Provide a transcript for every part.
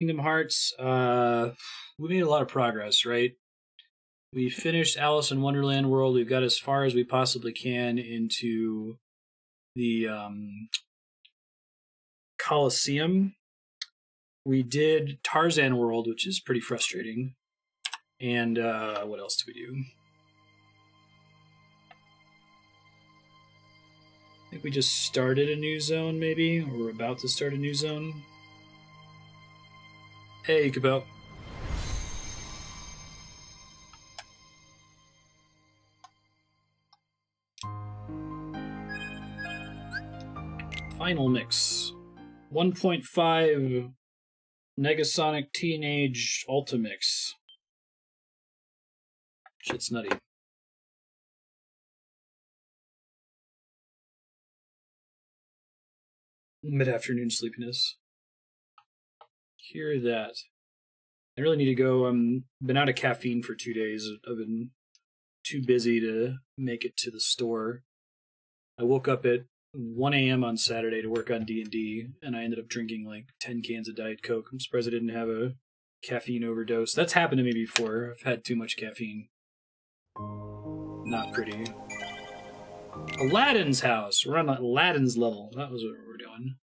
Kingdom Hearts, we made a lot of progress, right? We finished Alice in Wonderland World. We've got as far as we possibly can into the Colosseum. We did Tarzan World, which is pretty frustrating. And what else did we do? I think we just started a new zone, maybe? Or we're about to start a new zone. Hey, Cabot. Final mix. 1.5 Negasonic Teenage Ultimix. Shit's nutty. Mid-afternoon sleepiness. Hear that. I really need to go. Been out of caffeine for 2 days. I've been too busy to make it to the store. I woke up at 1 a.m. on Saturday to work on D&D, and I ended up drinking like 10 cans of Diet Coke. I'm surprised I didn't have a caffeine overdose. That's happened to me before. I've had too much caffeine. Not pretty. Aladdin's house. We're on Aladdin's level. That was what we were doing.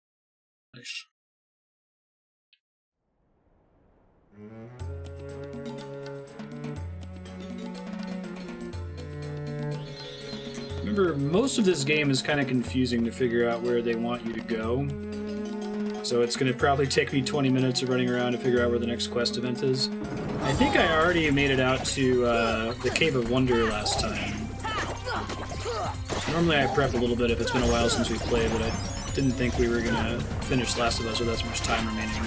Nice. Remember, most of this game is kind of confusing to figure out where they want you to go. So it's going to probably take me 20 minutes of running around to figure out where the next quest event is. I think I already made it out to the Cave of Wonder last time. Normally I prep a little bit if it's been a while since we played, but I didn't think we were going to finish Last of Us with that much time remaining.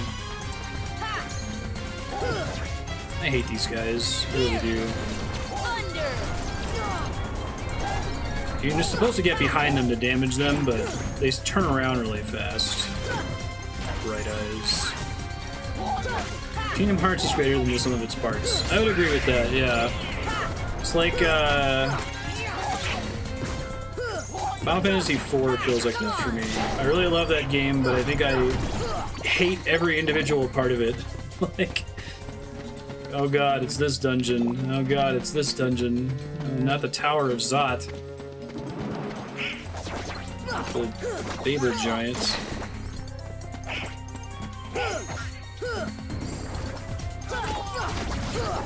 I hate these guys. I really do. You're just supposed to get behind them to damage them, but they turn around really fast. Bright eyes. Kingdom Hearts is greater than the sum of its parts. I would agree with that, yeah. It's like, Final Fantasy IV feels like that for me. I really love that game, but I think I hate every individual part of it. Like, oh god, it's this dungeon. Oh god, it's this dungeon. Not the Tower of Zot. The Faber Giants.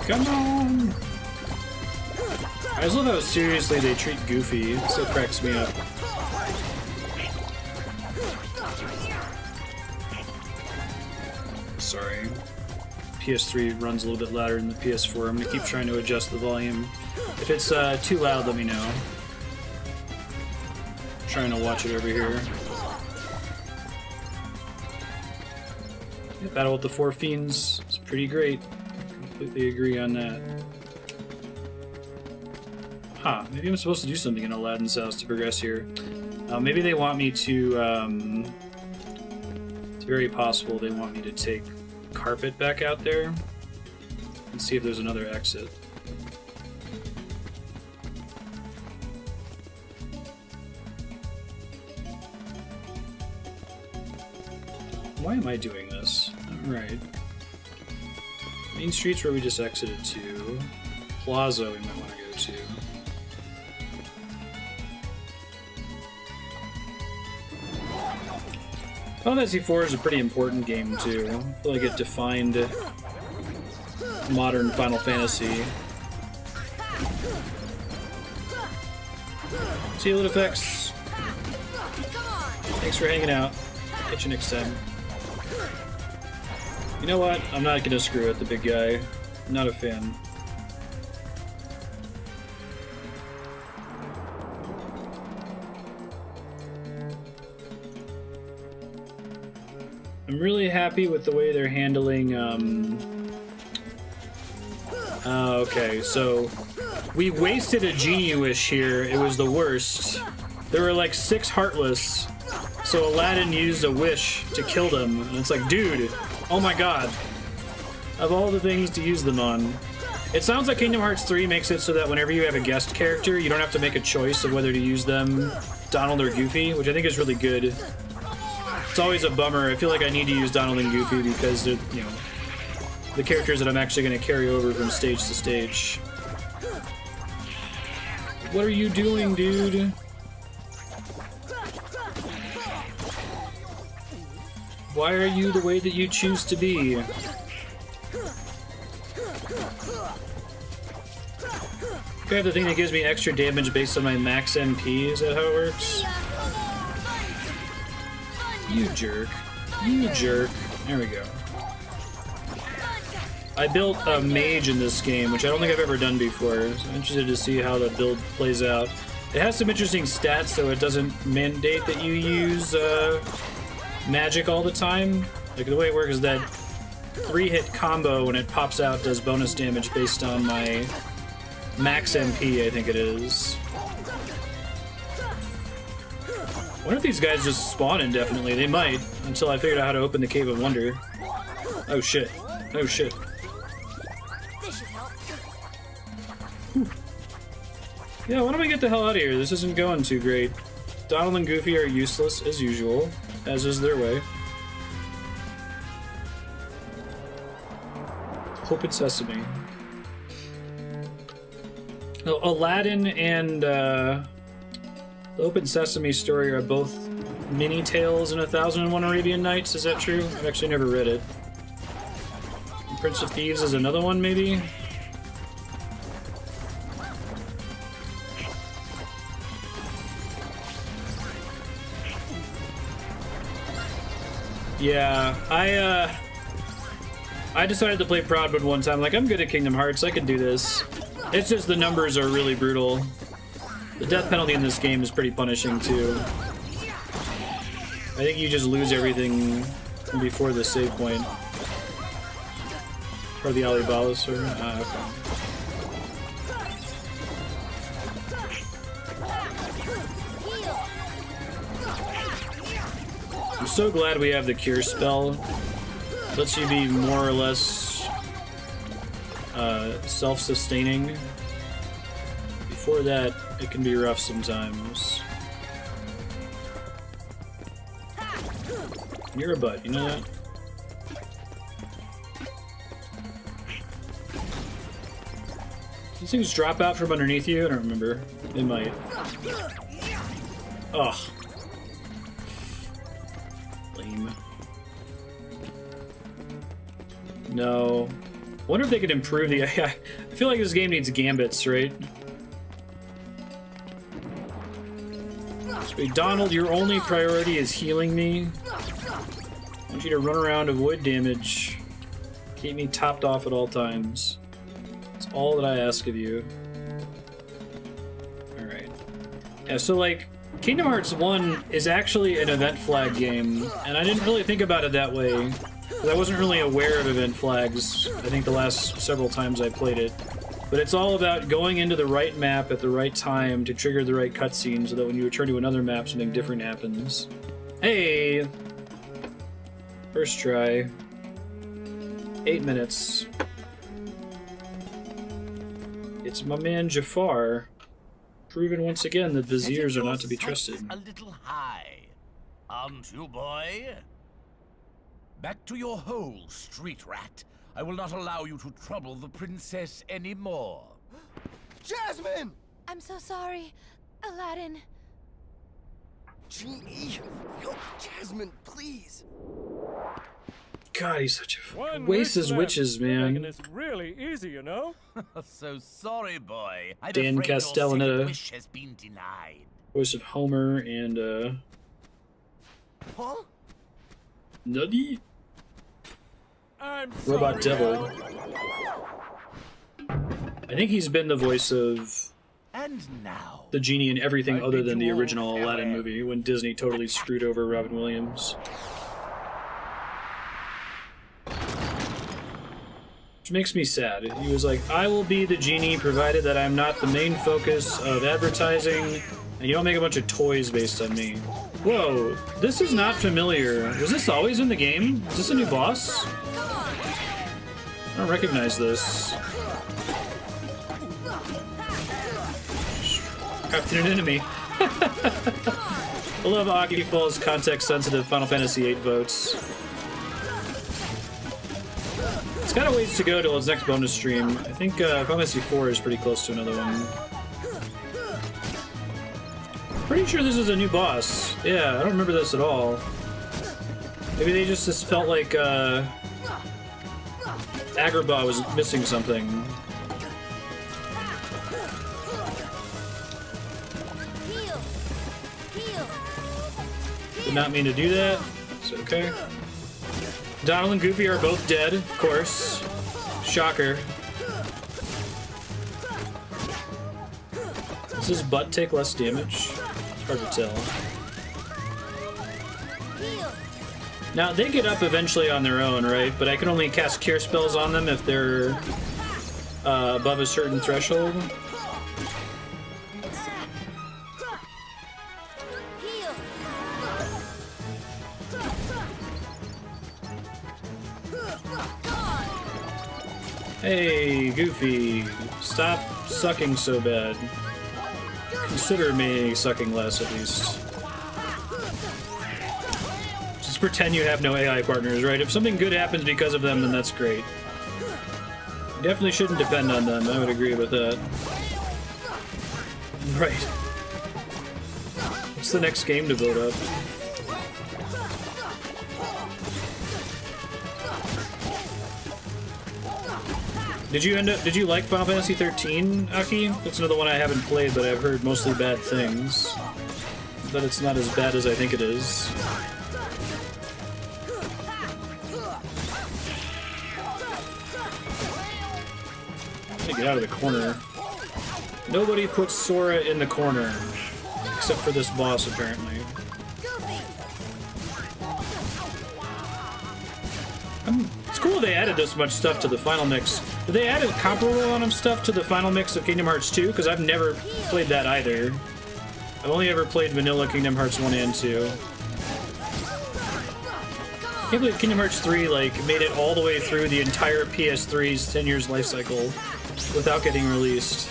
Come on! I just love how seriously they treat Goofy. It still cracks me up. Sorry. PS3 runs a little bit louder than the PS4. I'm gonna keep trying to adjust the volume. If it's too loud, let me know. I'm trying to watch it over here. Yeah, Battle with the Four Fiends is pretty great. Completely agree on that. Huh, maybe I'm supposed to do something in Aladdin's house to progress here. Maybe they want me to, it's very possible they want me to take Carpet back out there and see if there's another exit. Why am I doing this? Alright. Main Street's where we just exited to. Plaza we might want to go to. Final Fantasy IV is a pretty important game too. I feel like it defined modern Final Fantasy. See you, LitFX. Thanks for hanging out. Catch you next time. You know what? I'm not gonna screw with the big guy. I'm not a fan. I'm really happy with the way they're handling, okay, so we wasted a Genie wish here. It was the worst. There were like 6 Heartless, so Aladin used a wish to kill them, and it's like, dude, oh my god. Of all the things to use them on. It sounds like Kingdom Hearts 3 makes it so that whenever you have a guest character, you don't have to make a choice of whether to use them, Donald or Goofy, which I think is really good. It's always a bummer. I feel like I need to use Donald and Goofy because they're, you know, the characters that I'm actually going to carry over from stage to stage. What are you doing, dude? Why are you the way that you choose to be? I have the thing that gives me extra damage based on my max MP. Is that how it works? You jerk. You jerk. There we go. I built a mage in this game, which I don't think I've ever done before. So I'm interested to see how the build plays out. It has some interesting stats, so it doesn't mandate that you use magic all the time. Like, the way it works is that 3-hit combo, when it pops out, does bonus damage based on my max MP, I think it is. I wonder if these guys just spawn indefinitely. They might, until I figured out how to open the Cave of Wonder. Oh shit. Oh shit. Whew. Yeah, why don't we get the hell out of here? This isn't going too great. Donald and Goofy are useless, as usual, as is their way. Open Sesame. Oh, Aladin and the Open Sesame story are both mini tales in 1001 Arabian Nights. Is that true? I've actually never read it. And Prince of Thieves is another one, maybe? Yeah, I decided to play Proudwood one time. Like, I'm good at Kingdom Hearts. I can do this. It's just the numbers are really brutal. The death penalty in this game is pretty punishing, too. I think you just lose everything before the save point. Or the Alibaba, sir. Okay. I'm so glad we have the Cure spell. Lets you be more or less self-sustaining. Before that, it can be rough sometimes. You're a butt, you know that? These things drop out from underneath you? I don't remember. They might. Ugh. Lame. No. I wonder if they could improve the AI. I feel like this game needs gambits, right? So, Donald, your only priority is healing me. I want you to run around, avoid damage. Keep me topped off at all times. That's all that I ask of you. Alright. Yeah, so like, Kingdom Hearts 1 is actually an event flag game, and I didn't really think about it that way. I wasn't really aware of event flags, I think the last several times I played it. But it's all about going into the right map at the right time to trigger the right cutscene so that when you return to another map, something different happens. Hey! First try. 8 minutes. It's my man Jafar. Proven once again that viziers are not to be trusted. A little high, aren't you, boy? Back to your hole, street rat. I will not allow you to trouble the princess anymore. Jasmine! I'm so sorry, Aladin. Genie! Help Jasmine, please! God, he's such a waste his witches, man. It's really easy, you know. So sorry, boy. I'm Dan afraid your Castellaneta. second wish has been denied. Voice of Homer and Huh? Nutty? I'm Robot sorry, Devil. I think he's been the voice of And now, the genie in everything I other bid than the you all original Aladdin farewell. movie when Disney totally screwed over Robin Williams. Which makes me sad. He was like, I will be the genie provided that I'm not the main focus of advertising and you don't make a bunch of toys based on me. Whoa, this is not familiar. Was this always in the game? Is this a new boss? I don't recognize this. Crafted an enemy. I love Aki Fall's context-sensitive Final Fantasy VIII votes. It's got a ways to go till its next bonus stream. I think Final Fantasy 4 is pretty close to another one. Pretty sure this is a new boss. Yeah, I don't remember this at all. Maybe they just felt like Agrabah was missing something. Did not mean to do that. It's okay. Donald and Goofy are both dead, of course. Shocker. Does his butt take less damage? It's hard to tell. Now, they get up eventually on their own, right? But I can only cast cure spells on them if they're above a certain threshold. Hey, Goofy, stop sucking so bad. Consider me sucking less, at least. Just pretend you have no AI partners, right? If something good happens because of them, then that's great. You definitely shouldn't depend on them, I would agree with that. Right. What's the next game to vote up? Did you like Final Fantasy 13, Aki? That's another one I haven't played, but I've heard mostly bad things. But it's not as bad as I think it is. Let me get out of the corner. Nobody puts Sora in the corner. Except for this boss, apparently. It's cool they added this much stuff to the final mix. Did they add a comparable amount of stuff to the final mix of Kingdom Hearts 2? Because I've never played that either. I've only ever played vanilla Kingdom Hearts 1 and 2. I can't believe Kingdom Hearts 3 like made it all the way through the entire PS3's 10 years life cycle without getting released.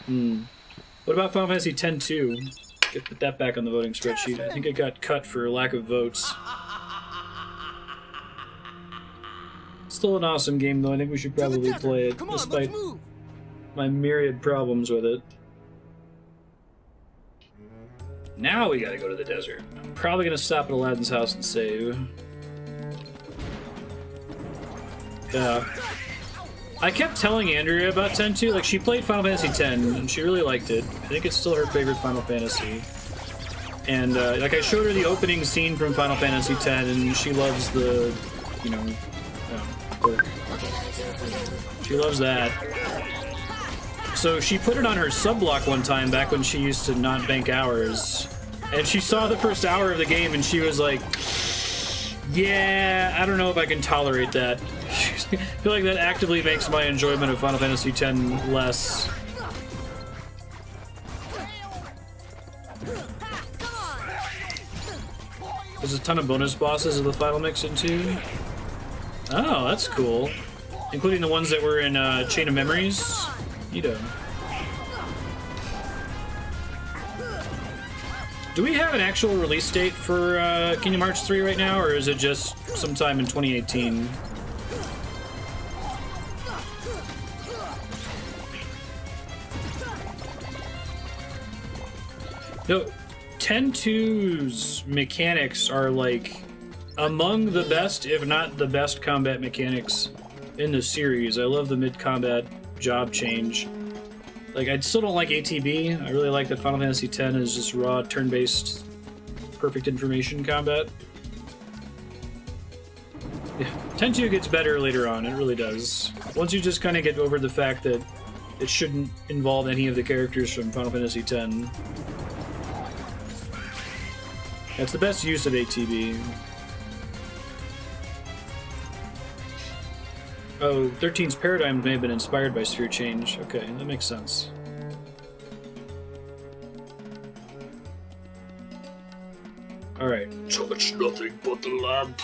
What about Final Fantasy X-2? Put that back on the voting spreadsheet. I think it got cut for lack of votes. Still an awesome game, though. I think we should probably play it, despite my myriad problems with it. Now we gotta go to the desert. I'm probably gonna stop at Aladin's house and save. Yeah. I kept telling Andrea about 10-2. Like, she played Final Fantasy X, and she really liked it. I think it's still her favorite Final Fantasy. And, like, I showed her the opening scene from Final Fantasy X, and she loves the, you know, quirk. She loves that. So she put it on her sub-block one time back when she used to not bank hours. And she saw the first hour of the game, and she was like, yeah, I don't know if I can tolerate that. I feel like that actively makes my enjoyment of Final Fantasy X less. There's a ton of bonus bosses of the final mix in 2. Oh, that's cool. Including the ones that were in Chain of Memories. Neato. Do we have an actual release date for Kingdom Hearts 3 right now, or is it just sometime in 2018? No, 10-2's mechanics are like among the best, if not the best combat mechanics in the series. I love the mid-combat job change. Like, I still don't like ATB. I really like that Final Fantasy X is just raw, turn-based, perfect information combat. Yeah, 10-2 gets better later on, it really does. Once you just kind of get over the fact that it shouldn't involve any of the characters from Final Fantasy X. That's the best use of ATB. Oh, 13's paradigm may have been inspired by sphere change. Okay, that makes sense. Alright. Touch nothing but the lamp.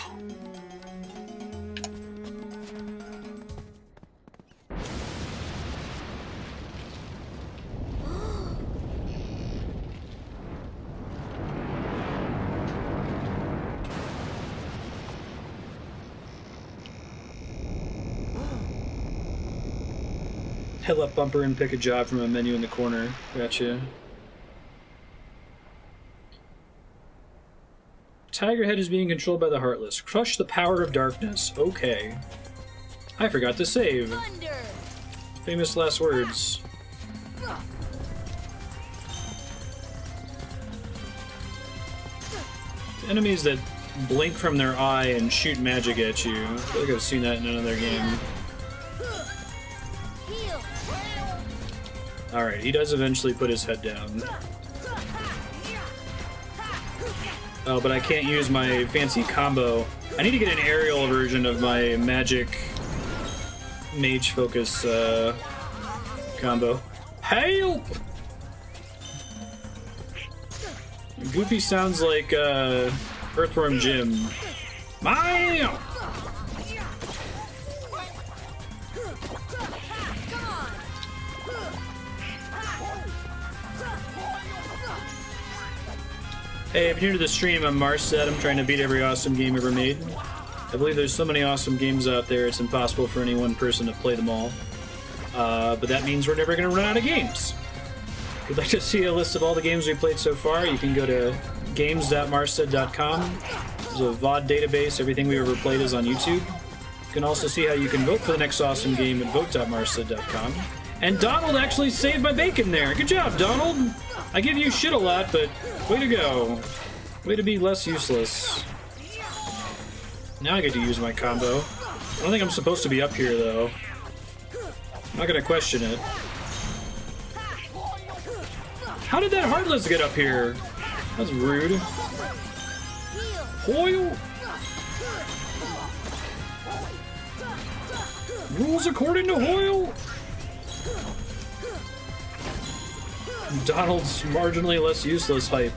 Hit up bumper and pick a job from a menu in the corner. Gotcha. Tiger Head is being controlled by the Heartless. Crush the power of darkness. Okay. I forgot to save. Thunder. Famous last words. Enemies that blink from their eye and shoot magic at you. I feel like I've seen that in another game. Heal. Alright, he does eventually put his head down. Oh, but I can't use my fancy combo. I need to get an aerial version of my magic mage focus combo. Help! Goofy sounds like Earthworm Jim. Mine! Hey, if you're new to the stream, I'm Marstead. I'm trying to beat every awesome game ever made. I believe there's so many awesome games out there, it's impossible for any one person to play them all. But that means we're never going to run out of games. If you'd like to see a list of all the games we've played so far, you can go to games.marstead.com. There's a VOD database. Everything we've ever played is on YouTube. You can also see how you can vote for the next awesome game at vote.marstead.com. And Donald actually saved my bacon there. Good job, Donald. I give you shit a lot, but way to go. Way to be less useless. Now I get to use my combo. I don't think I'm supposed to be up here, though. I'm not gonna question it. How did that Heartless get up here? That's rude. Hoyle! Rules according to Hoyle! Donald's marginally less useless hype.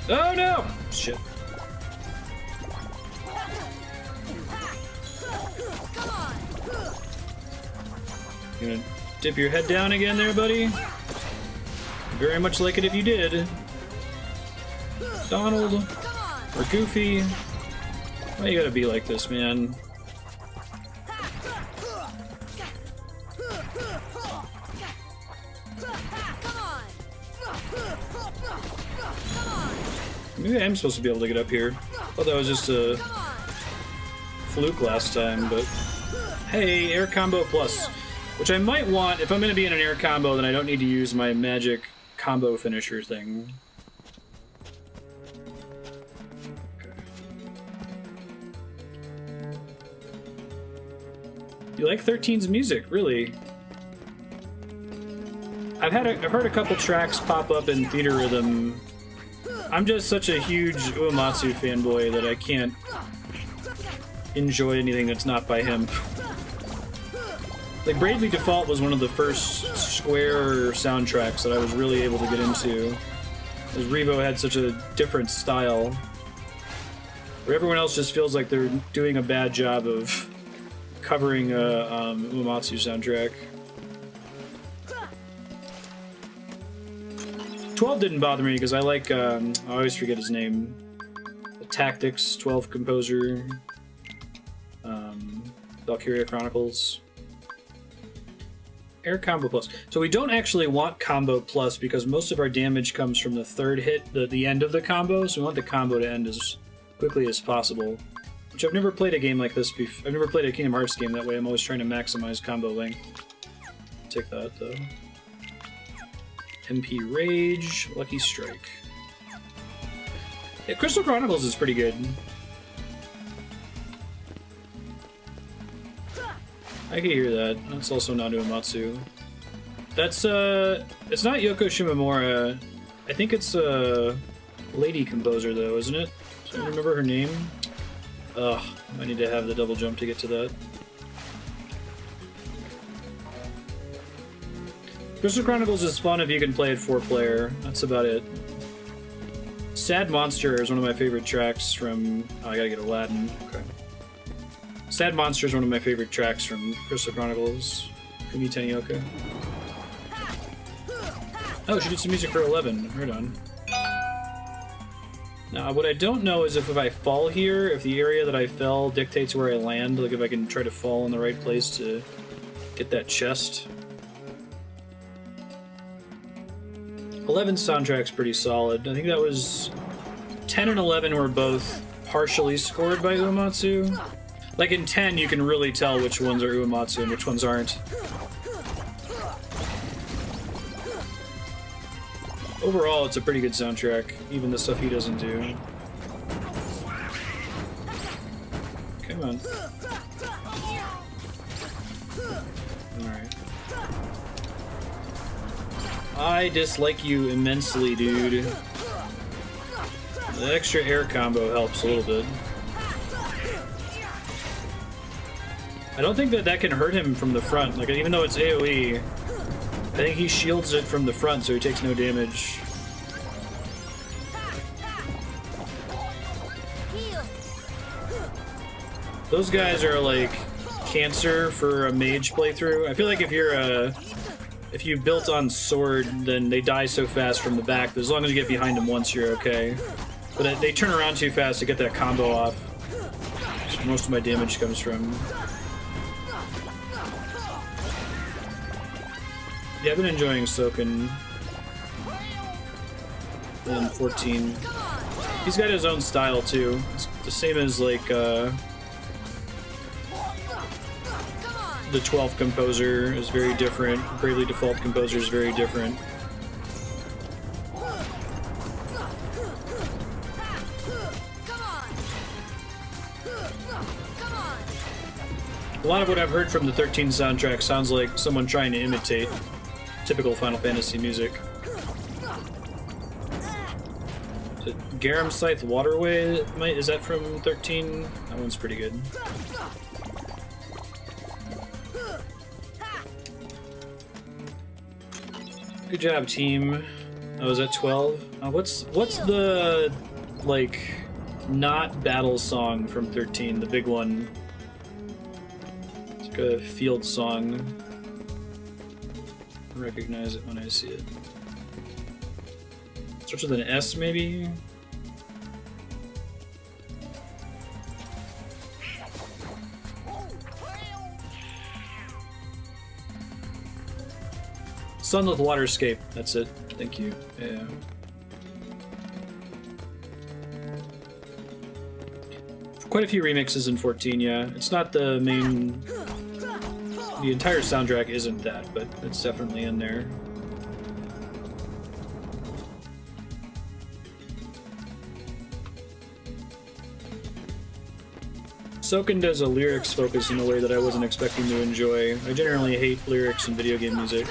Oh no! Shit. You gonna dip your head down again there, buddy? Very much like it if you did. Donald. Or Goofy. Why you gotta be like this, man? Maybe I am supposed to be able to get up here. I thought that was just a fluke last time, but... Hey, air combo plus. Which I might want, if I'm going to be in an air combo, then I don't need to use my magic combo finisher thing. Okay. You like 13's music, really? I've heard a couple tracks pop up in Theater Rhythm. I'm just such a huge Uematsu fanboy that I can't enjoy anything that's not by him. Like, Bravely Default was one of the first Square soundtracks that I was really able to get into, because Revo had such a different style, where everyone else just feels like they're doing a bad job of covering a Uematsu soundtrack. 12 didn't bother me because I like, I always forget his name, the Tactics 12 composer, Valkyria Chronicles. Air combo plus. So we don't actually want combo plus because most of our damage comes from the third hit, the end of the combo, so we want the combo to end as quickly as possible. Which I've never played a game like this before. I've never played a Kingdom Hearts game that way. I'm always trying to maximize combo length. Take that though. MP Rage, Lucky Strike. Yeah, Crystal Chronicles is pretty good. I can hear that. That's also not Uematsu. That's, it's not Yoko Shimomura. I think it's a lady composer, though, isn't it? Do you remember her name? Ugh, I need to have the double jump to get to that. Crystal Chronicles is fun if you can play it 4-player. That's about it. Sad Monster is one of my favorite tracks from... Oh, I gotta get Aladin. Okay. Sad Monster is one of my favorite tracks from Crystal Chronicles. Kumi Tenioka. Oh, she did some music for 11. Right on. Now, what I don't know is if I fall here, if the area that I fell dictates where I land, like if I can try to fall in the right place to Get that chest. 11 soundtrack's pretty solid. I think that was 10 and 11 were both partially scored by Uematsu. Like in 10, you can really tell which ones are Uematsu and which ones aren't. Overall, it's a pretty good soundtrack, even the stuff he doesn't do. Come on. Alright. I dislike you immensely, dude. The extra air combo helps a little bit. I don't think that that can hurt him from the front. Like, even though it's AoE, I think he shields it from the front so he takes no damage. Those guys are like cancer for a mage playthrough. I feel like if you built on sword, then they die so fast from the back that as long as you get behind them once, you're okay. But they turn around too fast to get that combo off. So most of my damage comes from. Yeah, I've been enjoying Soken in 14. He's got his own style too. It's the same as like the 12th composer is very different. Bravely Default composer is very different. A lot of what I've heard from the 13 soundtrack sounds like someone trying to imitate typical Final Fantasy music. Is it Garam Scythe Waterway? Is that from 13? That one's pretty good. Good job, team. I was at 12. What's the like not battle song from 13? The big one. It's like a field song. I recognize it when I see it. Starts with an S, maybe. Sunlit Waterscape, that's it. Thank you. Yeah. Quite a few remixes in 14, yeah. It's not the main... The entire soundtrack isn't that, but it's definitely in there. Soken does a lyrics focus in a way that I wasn't expecting to enjoy. I generally hate lyrics in video game music.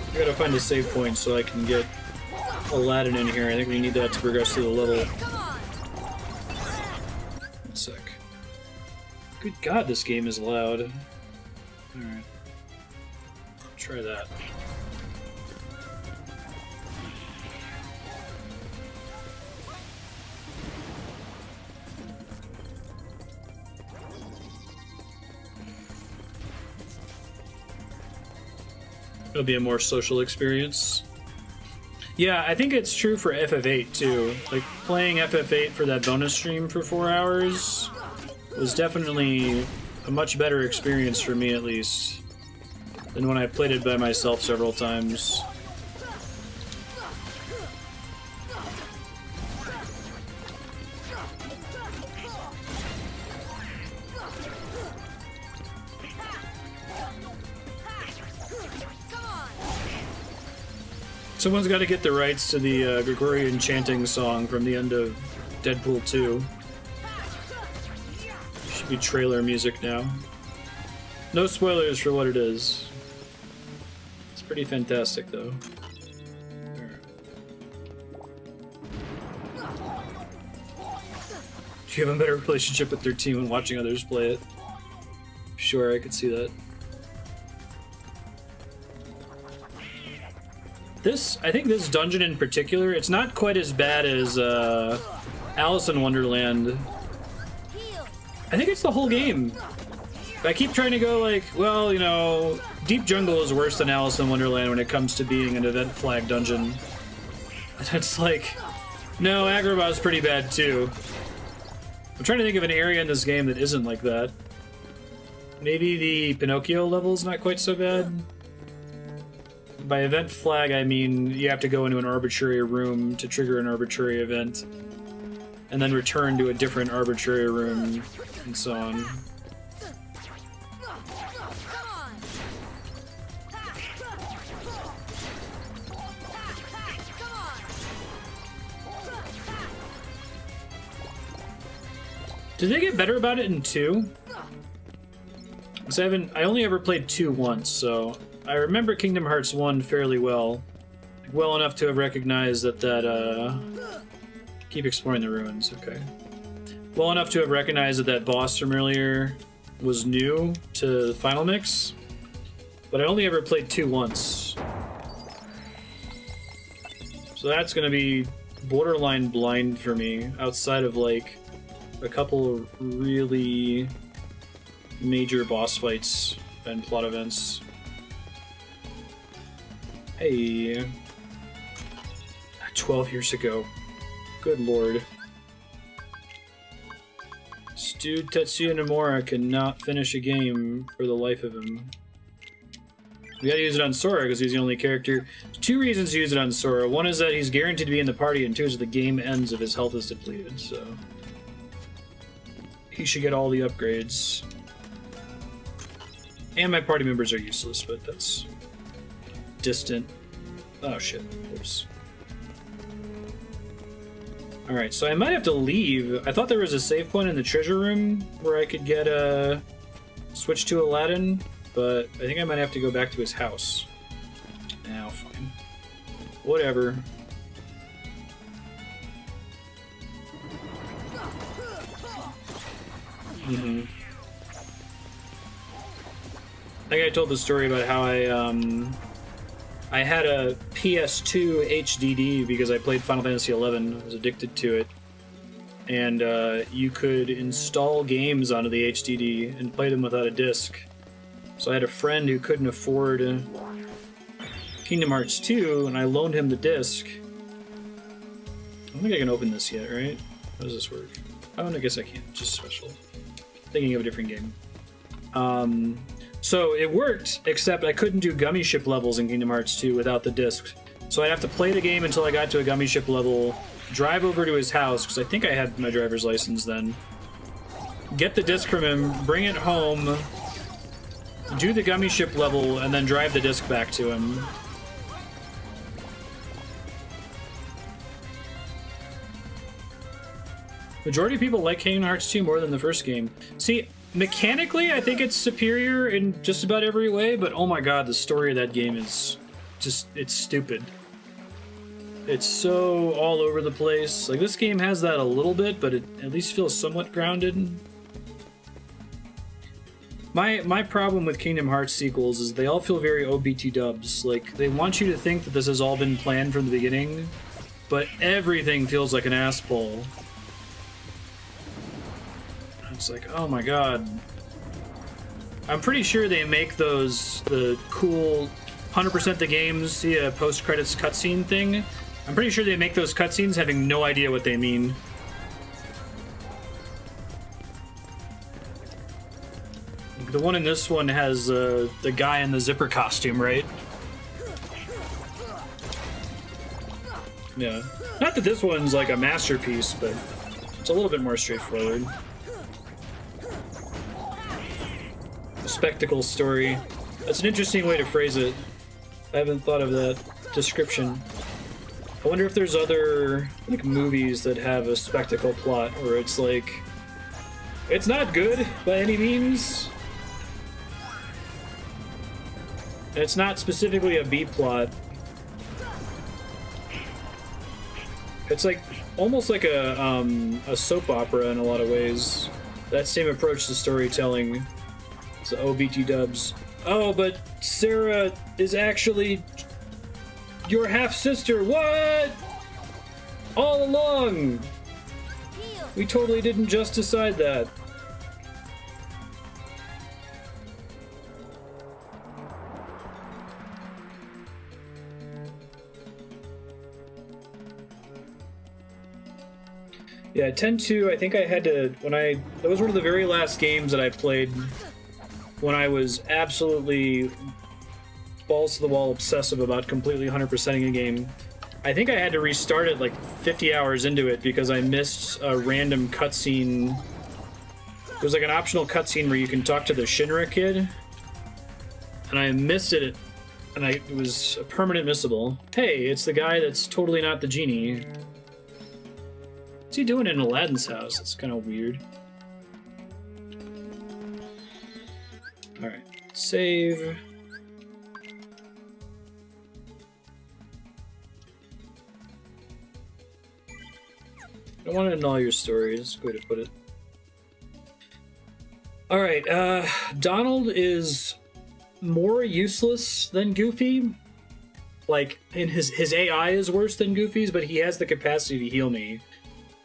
I gotta find a save point so I can get Aladin in here. I think we need that to progress through the level. One sec. Good God, this game is loud. Alright. Try that. It'll be a more social experience. Yeah, I think it's true for FF8 too. Like, playing FF8 for that bonus stream for 4 hours was definitely a much better experience for me, at least, than when I played it by myself several times. Someone's got to get the rights to the Gregorian chanting song from the end of Deadpool 2. Should be trailer music now. No spoilers for what it is. It's pretty fantastic, though. Do you have a better relationship with 13 when watching others play it? Sure, I could see that. I think this dungeon in particular, it's not quite as bad as Alice in Wonderland. I think it's the whole game. I keep trying to go like, well, you know, Deep Jungle is worse than Alice in Wonderland when it comes to being an event flag dungeon. And it's like, no, Agrabah is pretty bad too. I'm trying to think of an area in this game that isn't like that. Maybe the Pinocchio level's not quite so bad. By event flag, I mean you have to go into an arbitrary room to trigger an arbitrary event, and then return to a different arbitrary room, and so on. Did they get better about it in 2? Because I only ever played 2 once, so I remember Kingdom Hearts 1 fairly well. Well enough to have recognized that keep exploring the ruins, okay. Well enough to have recognized that boss from earlier was new to the Final Mix, but I only ever played 2 once. So that's gonna be borderline blind for me, outside of like a couple of really major boss fights and plot events. Hey, 12 years ago. Good lord. Dude Tetsuya Nomura cannot finish a game for the life of him. We gotta use it on Sora because he's the only character. There's 2 reasons to use it on Sora. One is that he's guaranteed to be in the party, and 2 is that the game ends if his health is depleted, so he should get all the upgrades. And my party members are useless, but that's distant. Oh shit. Oops. Alright, so I might have to leave. I thought there was a save point in the treasure room where I could get a switch to Aladin, but I think I might have to go back to his house. Now, fine. Whatever. I think I told the story about how I had a PS2 HDD because I played Final Fantasy XI. I was addicted to it. And you could install games onto the HDD and play them without a disc. So I had a friend who couldn't afford Kingdom Hearts 2, and I loaned him the disc. I don't think I can open this yet, right? How does this work? Oh, and I guess I can't. Just special. Thinking of a different game. So it worked, except I couldn't do gummy ship levels in Kingdom Hearts 2 without the disc. So I'd have to play the game until I got to a gummy ship level, drive over to his house, because I think I had my driver's license then, get the disc from him, bring it home, do the gummy ship level, and then drive the disc back to him. Majority of people like Kingdom Hearts 2 more than the first game. See, mechanically, I think it's superior in just about every way, but oh my god, the story of that game is just, it's stupid. It's so all over the place. Like, this game has that a little bit, but it at least feels somewhat grounded. My problem with Kingdom Hearts sequels is they all feel very OBT dubs. Like, they want you to think that this has all been planned from the beginning, but everything feels like an ass pull. It's like, oh my god. I'm pretty sure they make those, the cool 100% the games, see a post-credits cutscene thing. I'm pretty sure they make those cutscenes having no idea what they mean. The one in this one has the guy in the zipper costume, right? Yeah. Not that this one's like a masterpiece, but it's a little bit more straightforward. Spectacle story. That's an interesting way to phrase it. I haven't thought of that description. I wonder if there's other like movies that have a spectacle plot where it's like, it's not good by any means. And it's not specifically a B plot. It's like almost like a soap opera in a lot of ways. That same approach to storytelling. It's the OBT dubs. Oh, but Sarah is actually your half-sister. What? All along. We totally didn't just decide that. Yeah, 10-2, I think I had to, that was one of the very last games that I played when I was absolutely balls to the wall obsessive about completely 100%ing a game. I think I had to restart it like 50 hours into it because I missed a random cutscene. It was like an optional cutscene where you can talk to the Shinra kid, and I missed it, and it was a permanent missable. Hey, it's the guy that's totally not the genie. What's he doing in Aladdin's house? It's kind of weird. Alright, save. I don't want to know all your stories. Good way to put it. Alright, Donald is more useless than Goofy. Like, his AI is worse than Goofy's, but he has the capacity to heal me.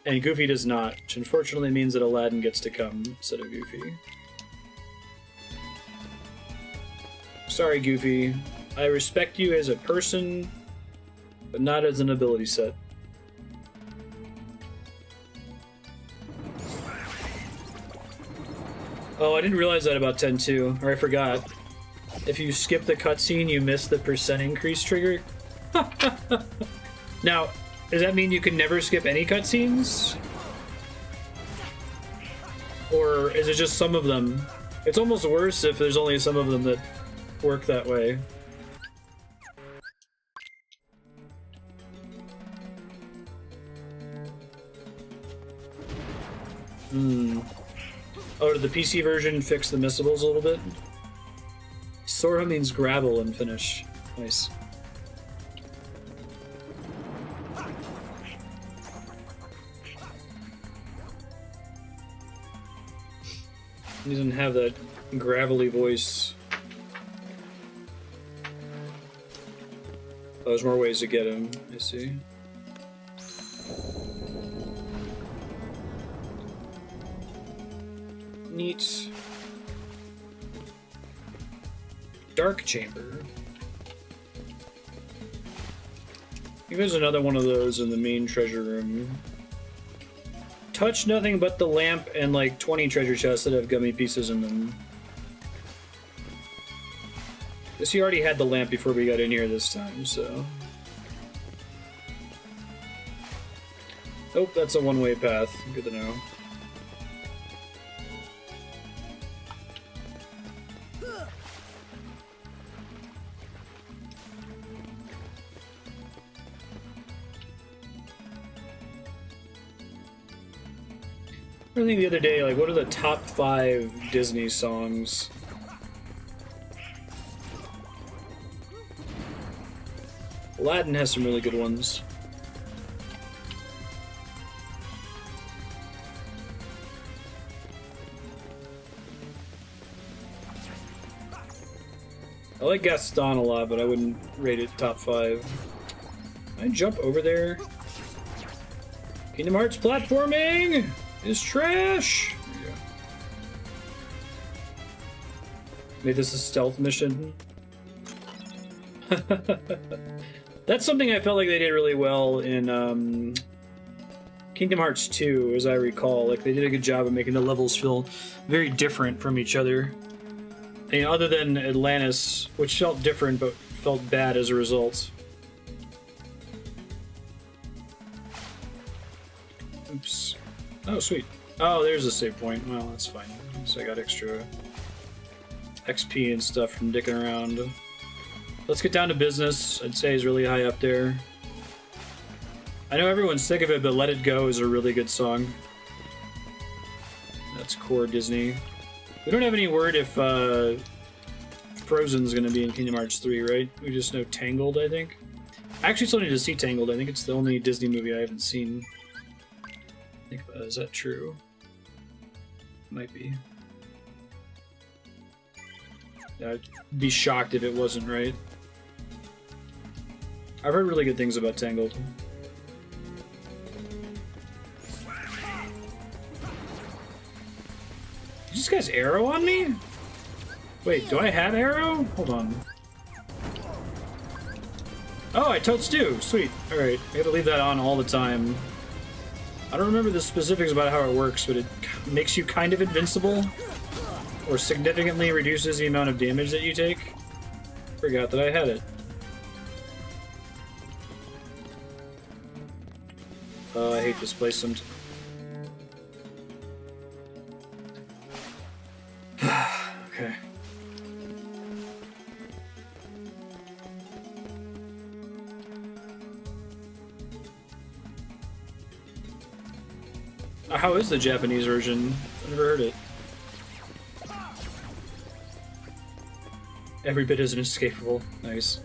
And Goofy does not, which unfortunately means that Aladin gets to come instead of Goofy. Sorry, Goofy. I respect you as a person, but not as an ability set. Oh, I didn't realize that about 10-2, or I forgot. If you skip the cutscene, you miss the % increase trigger. Now, does that mean you can never skip any cutscenes? Or is it just some of them? It's almost worse if there's only some of them that work that way. Oh, did the PC version fix the missables a little bit? Sora means gravel in Finnish. Nice. He doesn't have that gravelly voice. Oh, there's more ways to get him, I see. Neat. Dark chamber. I think there's another one of those in the main treasure room. Touch nothing but the lamp and like 20 treasure chests that have gummy pieces in them. Guess he already had the lamp before we got in here this time, so. Nope, that's a one-way path. Good to know. I think the other day, like, what are the top 5 Disney songs? Aladdin has some really good ones. I like Gaston a lot, but I wouldn't rate it top 5. Can I jump over there? Kingdom Hearts platforming is trash! There you go. Made this a stealth mission. That's something I felt like they did really well in Kingdom Hearts 2, as I recall. Like, they did a good job of making the levels feel very different from each other. I mean, other than Atlantis, which felt different but felt bad as a result. Oops. Oh, sweet. Oh, there's a save point. Well, that's fine. So I got extra XP and stuff from dicking around. Let's get down to business. I'd say is really high up there. I know everyone's sick of it, but Let It Go is a really good song. That's core Disney. We don't have any word if Frozen's going to be in Kingdom Hearts 3, right? We just know Tangled, I think. I actually still need to see Tangled. I think it's the only Disney movie I haven't seen. I think, is that true? Might be. Yeah, I'd be shocked if it wasn't, right? I've heard really good things about Tangled. Did this guy's arrow on me? Wait, do I have arrow? Hold on. Oh, I totes do. Sweet. Alright, I gotta leave that on all the time. I don't remember the specifics about how it works, but it makes you kind of invincible, or significantly reduces the amount of damage that you take. Forgot that I had it. I hate this place sometimes. Okay. How is the Japanese version? I've never heard it. Every bit is inescapable. Nice.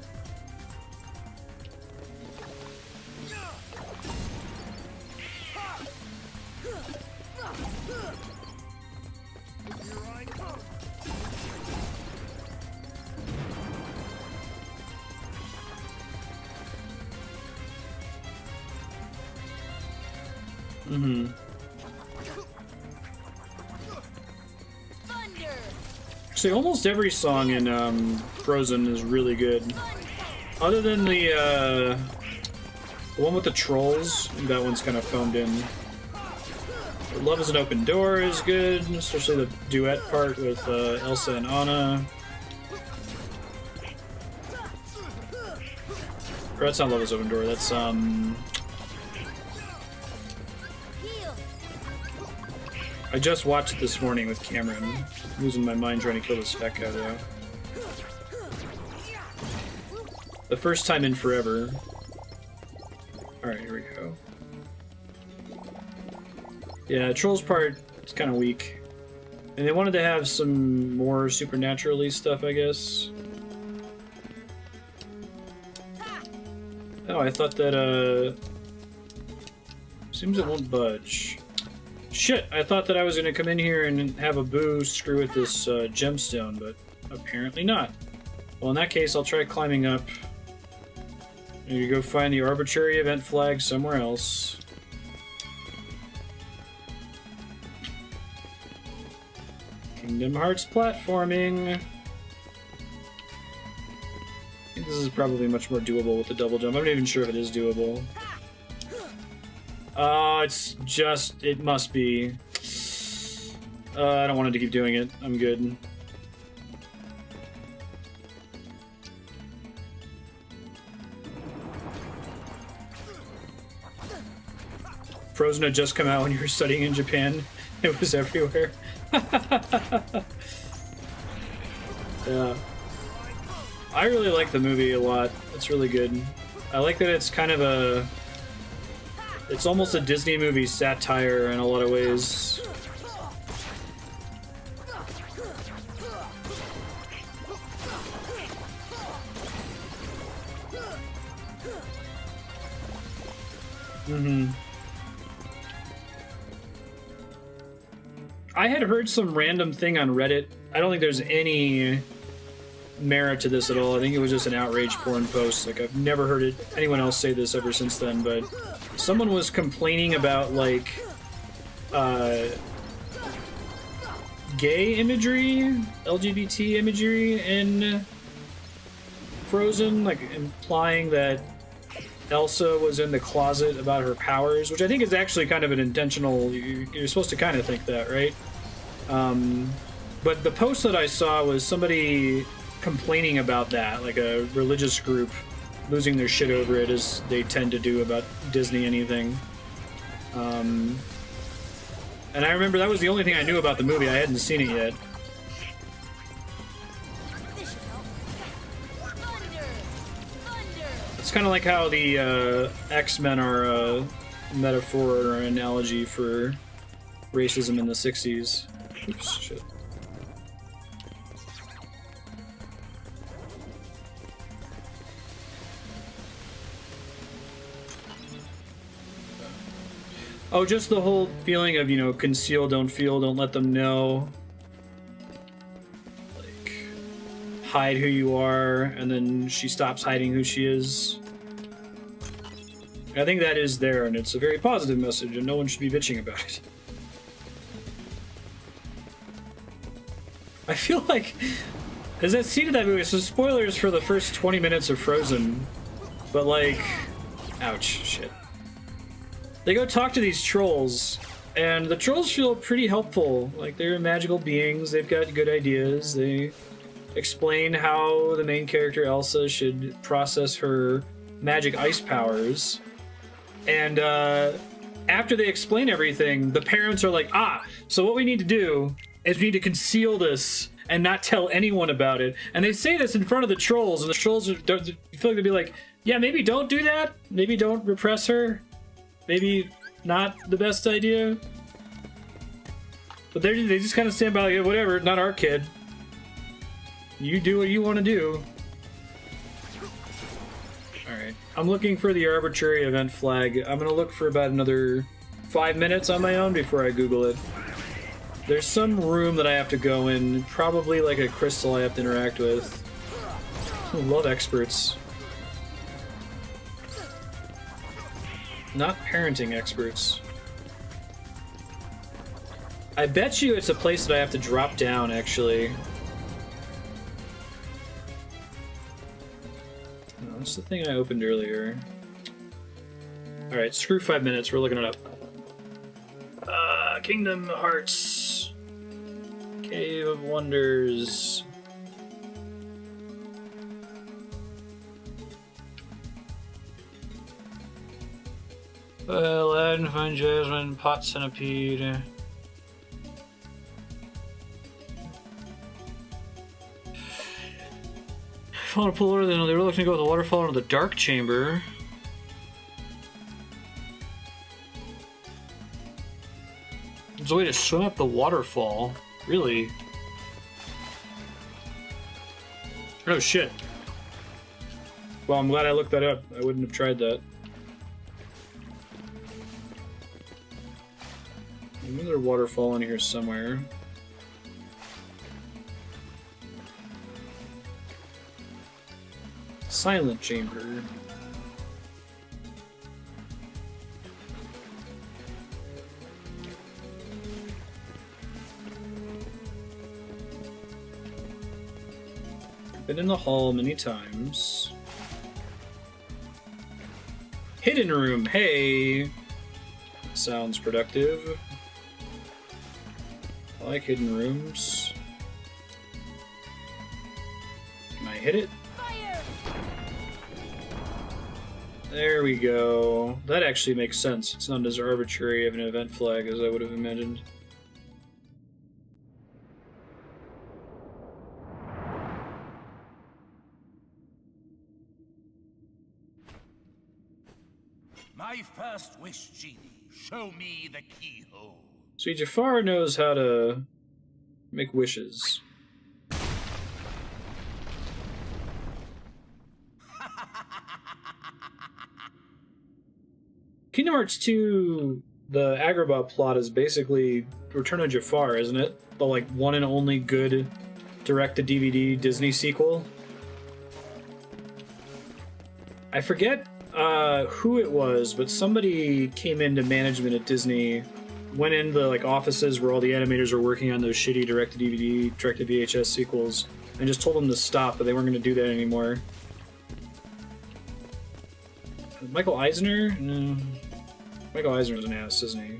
Mm-hmm. Actually, almost every song in Frozen is really good. Other than the one with the trolls, that one's kind of phoned in. Love is an Open Door is good, especially the duet part with Elsa and Anna. Or that's not Love is Open Door, that's I just watched it this morning with Cameron. I'm losing my mind trying to kill this fat guy though. The first time in forever. Alright, here we go. Yeah, Trolls part is kind of weak. And they wanted to have some more supernaturally stuff, I guess. Oh, I thought that, seems it won't budge. Shit, I thought that I was gonna come in here and have a Boo screw with this gemstone, but apparently not. Well, in that case, I'll try climbing up. You go find the arbitrary event flag somewhere else. Kingdom Hearts platforming. I think this is probably much more doable with the double jump. I'm not even sure if it is doable. It's just, it must be. I don't want it to keep doing it. I'm good. Frozen had just come out when you were studying in Japan. It was everywhere. Yeah. I really like the movie a lot. It's really good. I like that it's kind of a... It's almost a Disney movie satire in a lot of ways. Mm-hmm. I had heard some random thing on Reddit. I don't think there's any merit to this at all. I think it was just an outrage porn post. Like, I've never heard anyone else say this ever since then, but someone was complaining about, like, gay imagery, LGBT imagery in Frozen, like implying that Elsa was in the closet about her powers, which I think is actually kind of an intentional... You're supposed to kind of think that, right? But the post that I saw was somebody complaining about that, like a religious group losing their shit over it, as they tend to do about Disney anything. And I remember that was the only thing I knew about the movie. I hadn't seen it yet. It's kind of like how the X-Men are a metaphor or an analogy for racism in the 60s. Oops, shit. Oh, just the whole feeling of, you know, conceal, don't feel, don't let them know. Like, hide who you are, and then she stops hiding who she is. I think that is there, and it's a very positive message, and no one should be bitching about it. I feel like, as that scene of that movie, so spoilers for the first 20 minutes of Frozen, but like, ouch, shit. They go talk to these trolls, and the trolls feel pretty helpful. Like, they're magical beings, they've got good ideas, they explain how the main character Elsa should process her magic ice powers. And after they explain everything, the parents are like, so what we need to do is we need to conceal this and not tell anyone about it. And they say this in front of the trolls, and the trolls you feel like they'd be like, yeah, maybe don't do that, maybe don't repress her. Maybe not the best idea. But they just kind of stand by like, yeah, whatever, not our kid. You do what you want to do. Alright. I'm looking for the arbitrary event flag. I'm going to look for about another 5 minutes on my own before I Google it. There's some room that I have to go in. Probably like a crystal I have to interact with. I love experts. Not parenting experts. I bet you it's a place that I have to drop down, actually. Oh, that's the thing I opened earlier. Alright, screw 5 minutes, we're looking it up. Kingdom Hearts. Cave of Wonders. Aladin, find Jasmine, pot centipede. Found a pool order, then they were looking to go with the waterfall into the dark chamber. There's a way to swim up the waterfall. Really? Oh shit. Well, I'm glad I looked that up. I wouldn't have tried that. Another waterfall in here somewhere. Silent chamber. Been in the hall many times. Hidden room, hey! Sounds productive. I like hidden rooms. Can I hit it? Fire! There we go. That actually makes sense. It's not as arbitrary of an event flag as I would have imagined. My first wish, Genie. Show me the keyhole. See, Jafar knows how to make wishes. Kingdom Hearts 2, the Agrabah plot is basically Return of Jafar, isn't it? The like one and only good direct-to-DVD Disney sequel. I forget who it was, but somebody came into management at Disney, went into the like offices where all the animators were working on those shitty direct-to-DVD, direct-to-VHS sequels, and just told them to stop, but they weren't going to do that anymore. Michael Eisner? No. Michael Eisner's an ass, isn't he?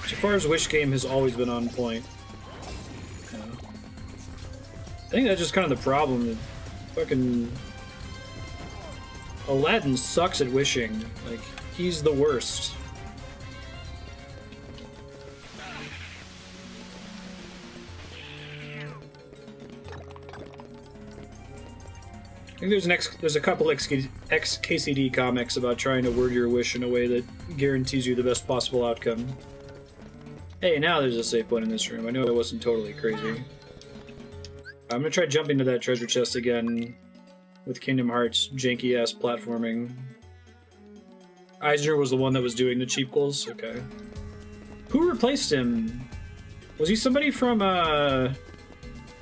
Jafar's Wish game has always been on point. Yeah. I think that's just kind of the problem. Fucking Aladin sucks at wishing. Like, he's the worst. I think there's a couple XKCD comics about trying to word your wish in a way that guarantees you the best possible outcome. Hey, now there's a save point in this room. I know it wasn't totally crazy. I'm gonna try jumping to that treasure chest again with Kingdom Hearts janky-ass platforming. Eisner was the one that was doing the cheapquels? Okay. Who replaced him? Was he somebody from,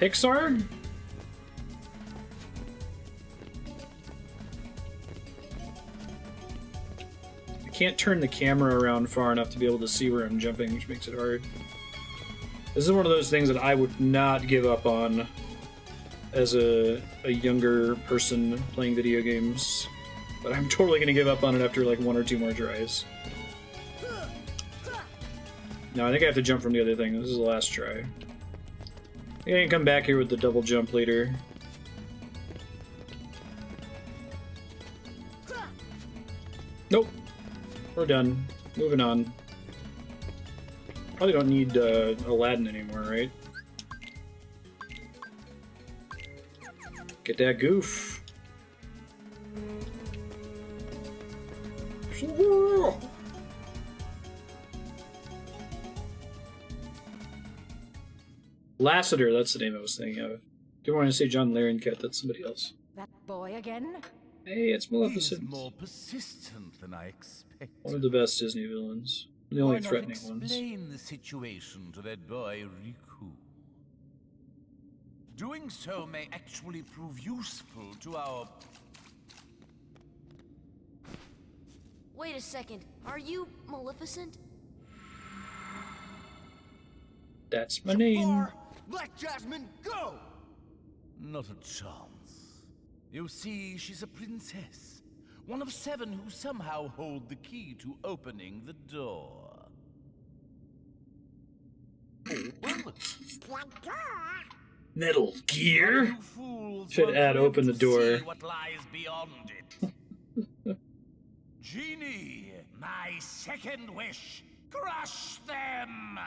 Pixar? Can't turn the camera around far enough to be able to see where I'm jumping, which makes it hard. This is one of those things that I would not give up on. as a younger person playing video games, but I'm totally gonna give up on it after like 1 or 2 more tries. No, I think I have to jump from the other thing. This is the last try. I can come back here with the double jump later. Nope. We're done. Moving on. Probably don't need Aladin anymore, right? Get that goof. Lassiter, that's the name I was thinking of. Didn't want to say John Larroquette, that's somebody else. That boy again? Hey, it's Maleficent. He's more persistent than I expected. One of the best Disney villains. The only threatening ones. Explain the situation to that boy, Riku. Doing so may actually prove useful to our... Wait a second. Are you Maleficent? That's my name. Jafar, let Jasmine go! Not a chance. You see, she's a princess. One of 7 who somehow hold the key to opening the door. Metal Gear? You fools Should won't add live open the to door. see what lies beyond it. Genie, my second wish. Crush them!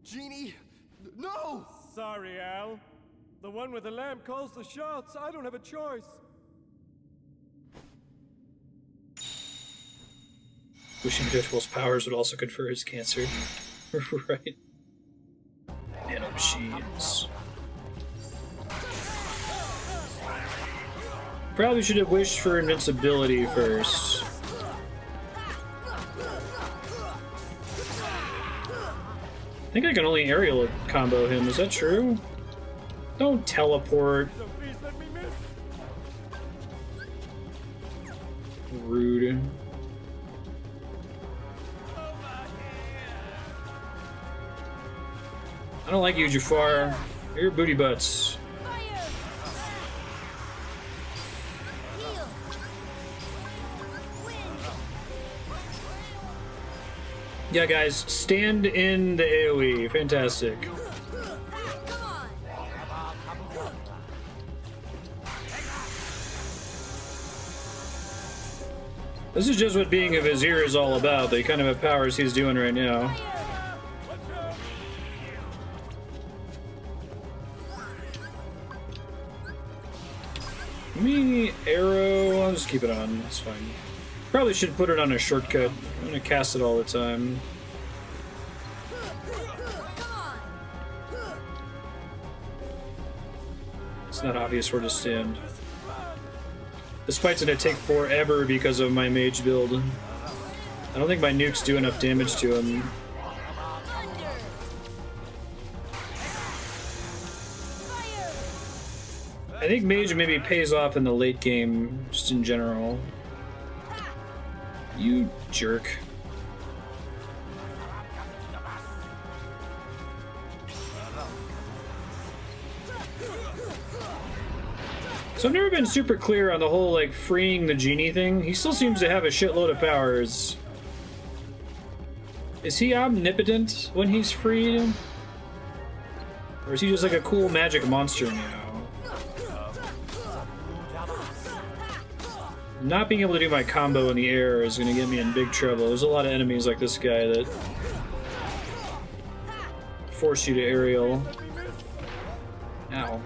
Genie, no! Sorry, Al. The one with the lamp calls the shots. I don't have a choice. Wishing Vegetable's powers would also confer his cancer. Right. Nanomachines. Probably should have wished for invincibility first. I think I can only aerial combo him, is that true? Don't teleport. So please let me miss. Rude. I don't like you, Jafar. You're booty butts. Heal. Wind. Yeah, guys, stand in the AoE. Fantastic. Come on. This is just what being a Vizier is all about. The kind of powers he's doing right now. Me arrow. I'll just keep it on. It's fine. Probably should put it on a shortcut. I'm gonna cast it all the time. It's not obvious where to stand. This fight's gonna take forever because of my mage build. I don't think my nukes do enough damage to him. I think mage maybe pays off in the late game, just in general. You jerk. So I've never been super clear on the whole, like, freeing the genie thing. He still seems to have a shitload of powers. Is he omnipotent when he's freed? Or is he just like a cool magic monster now? Not being able to do my combo in the air is going to get me in big trouble. There's a lot of enemies like this guy that force you to aerial. Ow.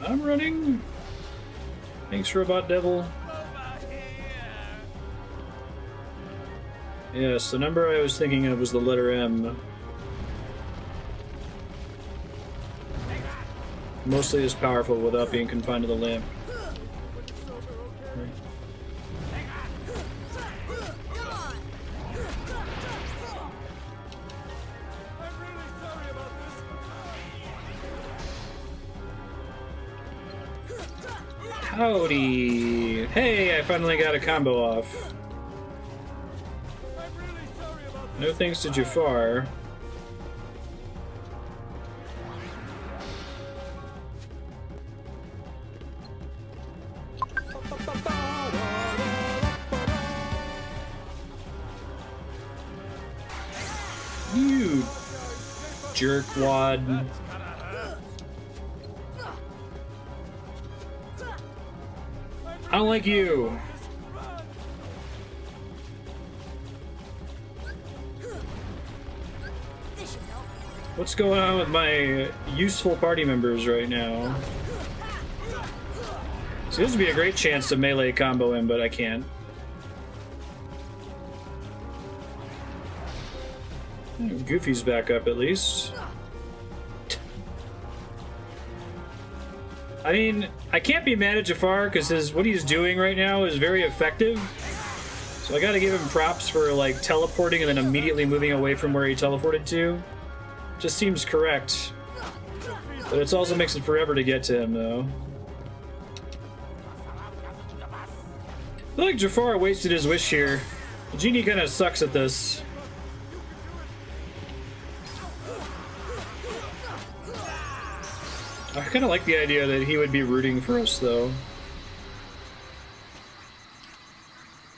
I'm running. Thanks, Robot Devil. Yes, the number I was thinking of was the letter M. Mostly as powerful without being confined to the lamp. Howdy! Hey, I finally got a combo off. No thanks to Jafar. jerkwad. I don't like you. What's going on with my useful party members right now? So this would be a great chance to melee combo him, but I can't. Goofy's back up at least. I mean, I can't be mad at Jafar because what he's doing right now is very effective. So I gotta give him props for like teleporting and then immediately moving away from where he teleported to. Just seems correct. But it also makes it forever to get to him though. I feel like Jafar wasted his wish here. Genie kind of sucks at this. I kind of like the idea that he would be rooting for us, though.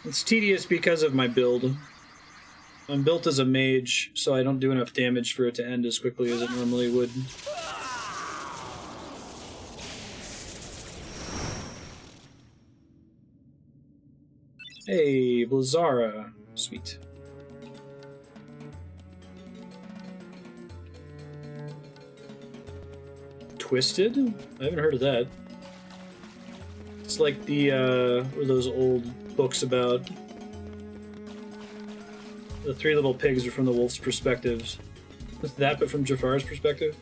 It's tedious because of my build. I'm built as a mage, so I don't do enough damage for it to end as quickly as it normally would. Hey, Blizzara. Sweet. Twisted? I haven't heard of that. It's like the, what are those old books about? The three little pigs are from the wolf's perspectives. Is that, but from Jafar's perspective?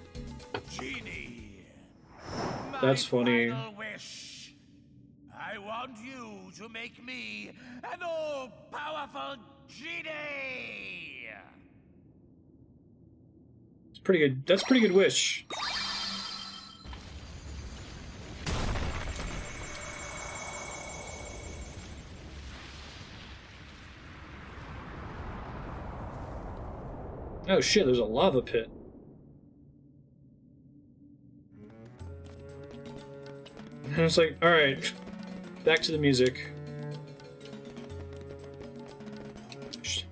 Genie, That's funny. final wish. I want you to make me an all-powerful genie. It's pretty good. That's a pretty good wish. Oh shit, there's a lava pit. And it's like, alright, back to the music.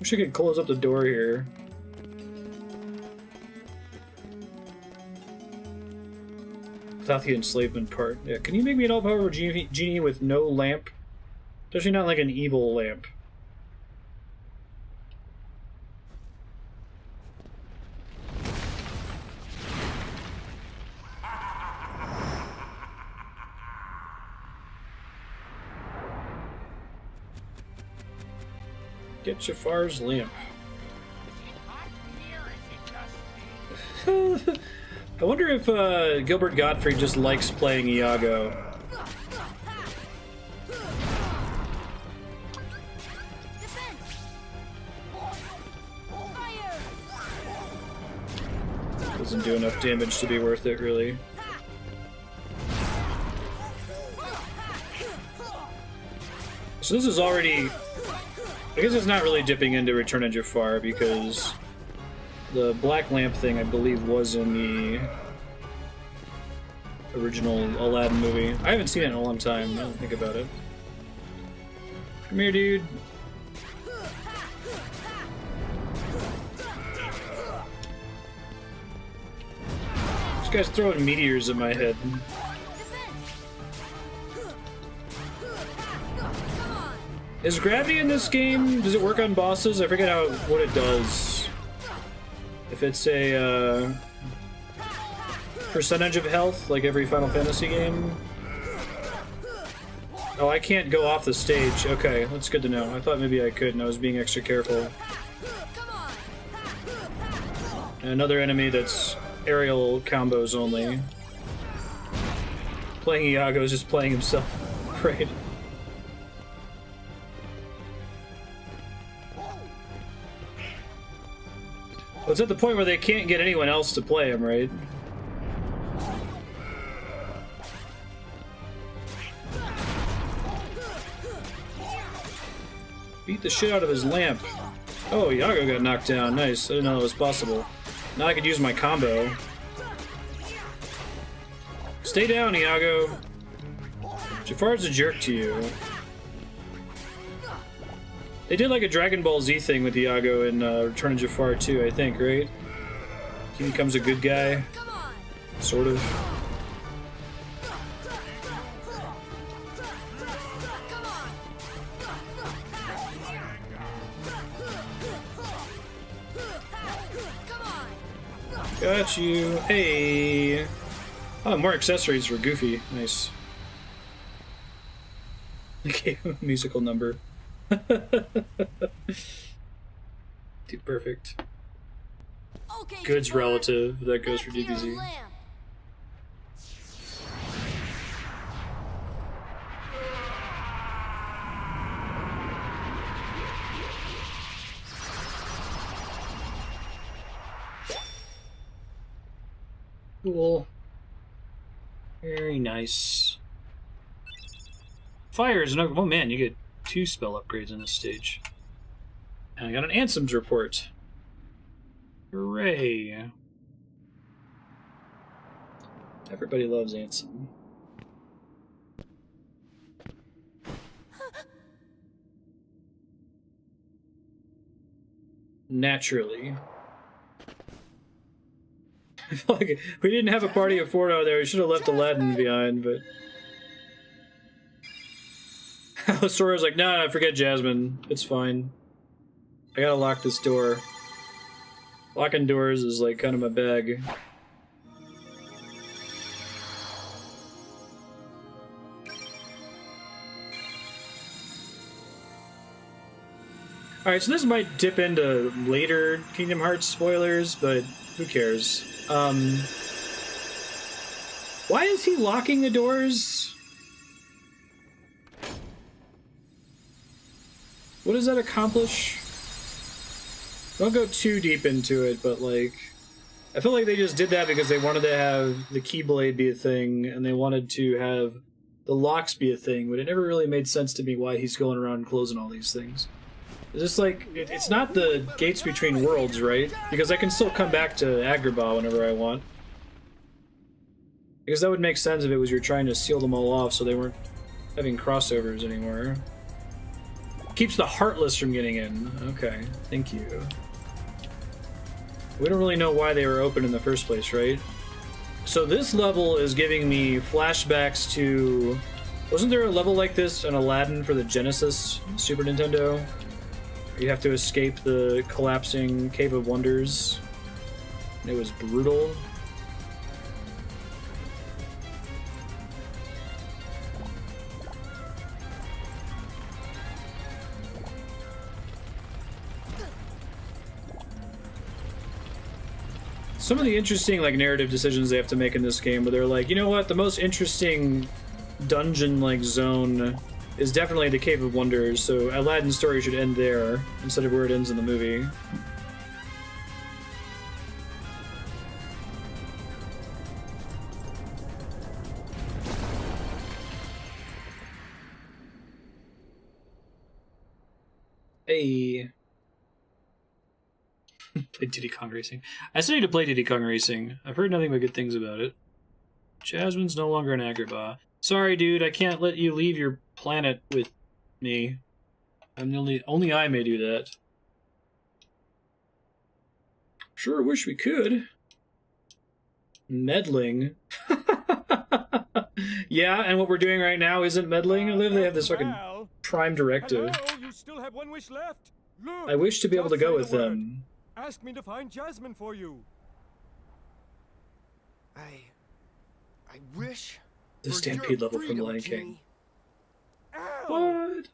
Wish I could close up the door here. Without the enslavement part. Yeah, can you make me an all-powerful genie with no lamp? Especially not like an evil lamp. Get Jafar's lamp. I wonder if Gilbert Gottfried just likes playing Iago. Doesn't do enough damage to be worth it, really. So this is already... I guess it's not really dipping into Return of Jafar because the black lamp thing, I believe, was in the original Aladdin movie. I haven't seen it in a long time, now that I think about it. Come here, dude. This guy's throwing meteors at my head. Is gravity in this game, does it work on bosses? I forget what it does. If it's a percentage of health, like every Final Fantasy game. Oh, I can't go off the stage. Okay, that's good to know. I thought maybe I could, and I was being extra careful. And another enemy that's aerial combos only. Playing Iago is just playing himself. Right. Well, it's at the point where they can't get anyone else to play him, right? Beat the shit out of his lamp. Oh, Iago got knocked down. Nice. I didn't know that was possible. Now I could use my combo. Stay down, Iago. Jafar's a jerk to you. They did like a Dragon Ball Z thing with Iago in Return of Jafar too, I think, right? He becomes a good guy, Come on. sort of. Come on. Come on. Got you. Hey. Oh, more accessories for Goofy. Nice. Okay, musical number. Dude, perfect. Okay, Goods Jafar, relative. That goes back for to your DBZ. lamp. Cool. Very nice. Fire is another. Oh man, you get 2 spell upgrades in this stage. And I got an Ansem's report. Hooray! Everybody loves Ansem. Naturally. I feel like we didn't have a party of 4 out there. We should have left Aladin behind, but Sora's like, nah, forget Jasmine. It's fine. I gotta lock this door. Locking doors is like kind of my bag. Alright, so this might dip into later Kingdom Hearts spoilers, but who cares? Why is he locking the doors? What does that accomplish? Don't go too deep into it, but like, I feel like they just did that because they wanted to have the Keyblade be a thing, and they wanted to have the locks be a thing, but it never really made sense to me why he's going around closing all these things. It's just like, it's not the gates between worlds, right? Because I can still come back to Agrabah whenever I want. Because that would make sense if it was you're trying to seal them all off so they weren't having crossovers anymore. Keeps the Heartless from getting in. Okay, thank you. We don't really know why they were open in the first place, right? So this level is giving me flashbacks to... Wasn't there a level like this in Aladin for the Genesis Super Nintendo? You have to escape the collapsing Cave of Wonders. It was brutal. Some of the interesting like narrative decisions they have to make in this game, where they're like, you know what, the most interesting dungeon-like zone is definitely the Cave of Wonders, so Aladdin's story should end there instead of where it ends in the movie. Hey. Play Diddy Kong Racing. I still need to play Diddy Kong Racing. I've heard nothing but good things about it. Jasmine's no longer in Agrabah. Sorry, dude, I can't let you leave your planet with me. I'm the only I may do that. Sure wish we could. Meddling. Yeah, and what we're doing right now isn't meddling. They have this fucking prime directive. Hello, you still have one wish left. Look, I wish to be able to just go say with the word. them. Ask me to find Jasmine for you. I wish. The for Stampede your level from freedom, Lion King. Genie. Ow! What?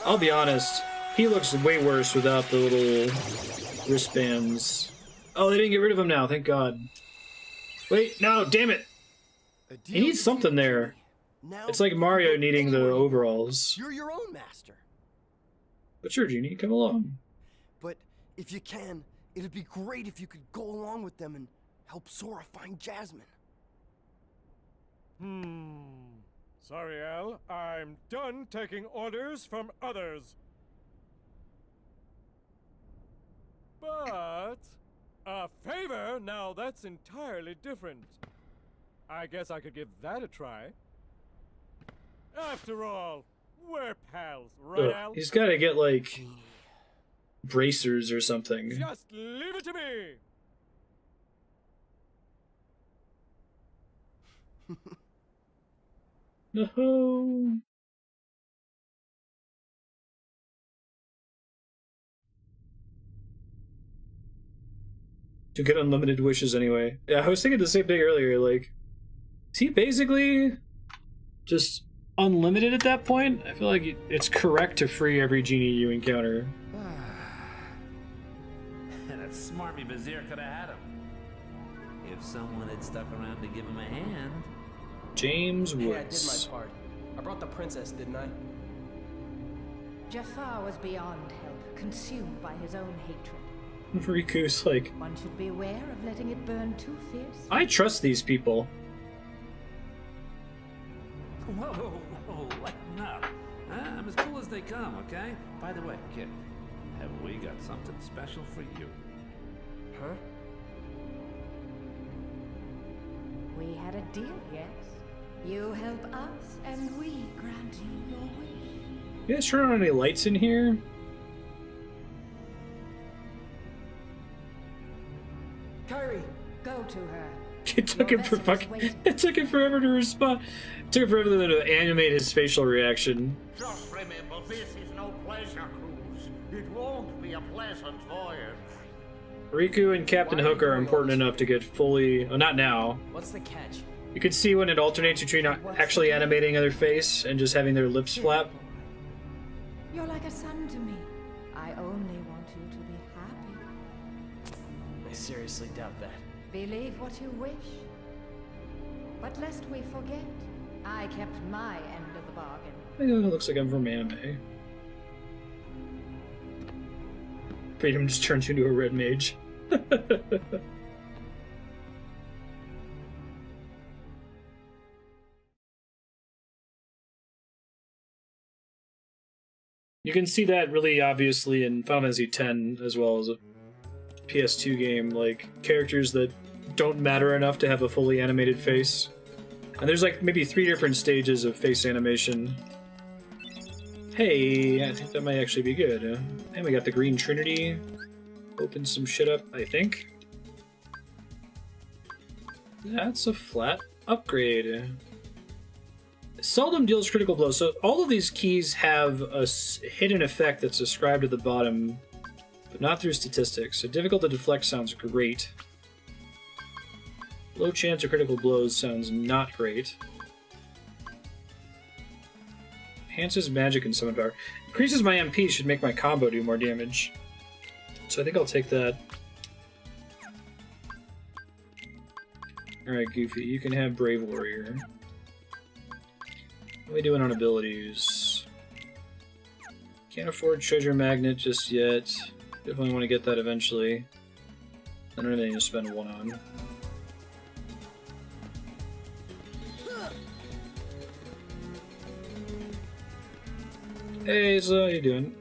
I'll be honest, he looks way worse without the little wristbands. Oh, they didn't get rid of him now, thank God. Wait, no, damn it! A He deal needs something between there. Genie. Now It's like you can Mario go needing the anywhere you want. overalls. You're your own master. But sure, Genie, come along. But if you can, it'd be great if you could go along with them and help Sora find Jasmine. Sorry, Al. I'm done taking orders from others. But a favor? Now that's entirely different. I guess I could give that a try. After all, We're pals, right, Al? He's got to get like bracers or something. Just leave it to me. No. To get unlimited wishes anyway. Yeah, I was thinking the same thing earlier. Like, is he basically just unlimited at that point? I feel like it's correct to free every genie you encounter. That smarmy vizier could have had him. If someone had stuck around to give him a hand. James Woods. Hey, I did my part. I brought the princess, didn't I? Jafar was beyond help, consumed by his own hatred. Riku's like, One should beware of letting it burn too fierce. I trust these people. Whoa, whoa, lighten up. I'm as cool as they come, okay? By the way, kid, have we got something special for you? Huh? We had a deal, yes? You help us, and we grant you your wish. You guys turn on any lights in here? Kyrie! Go to her. It took him for fucking. It took him forever to respond. It took him forever to animate his facial reaction. Just remember, this is no pleasure cruise. It won't be a pleasant voyage. Riku and Captain Hook are important enough to get fully. Oh, not now. What's the catch? You can see when it alternates between actually animating their face and just having their lips flap. You're like a son to me. I only want you to be happy. I seriously doubt that. Believe what you wish. But lest we forget, I kept my end of the bargain. It looks like I'm from anime. Freedom just turns you into a red mage. You can see that really obviously in Final Fantasy X as well as a PS2 game, like characters that don't matter enough to have a fully animated face. And there's like maybe 3 different stages of face animation. Hey, I think that might actually be good. And we got the Green Trinity. Open some shit up, I think. That's a flat upgrade. Seldom deals critical blows. So all of these keys have a hidden effect that's ascribed at the bottom, but not through statistics. So difficult to deflect sounds great. Low chance of critical blows sounds not great. Enhances magic and summon power. Increases my MP, should make my combo do more damage. So I think I'll take that. Alright, Goofy, you can have Brave Warrior. What are we doing on abilities? Can't afford Treasure Magnet just yet. Definitely want to get that eventually. I don't really need to spend 1 on. Hey, so how you doing?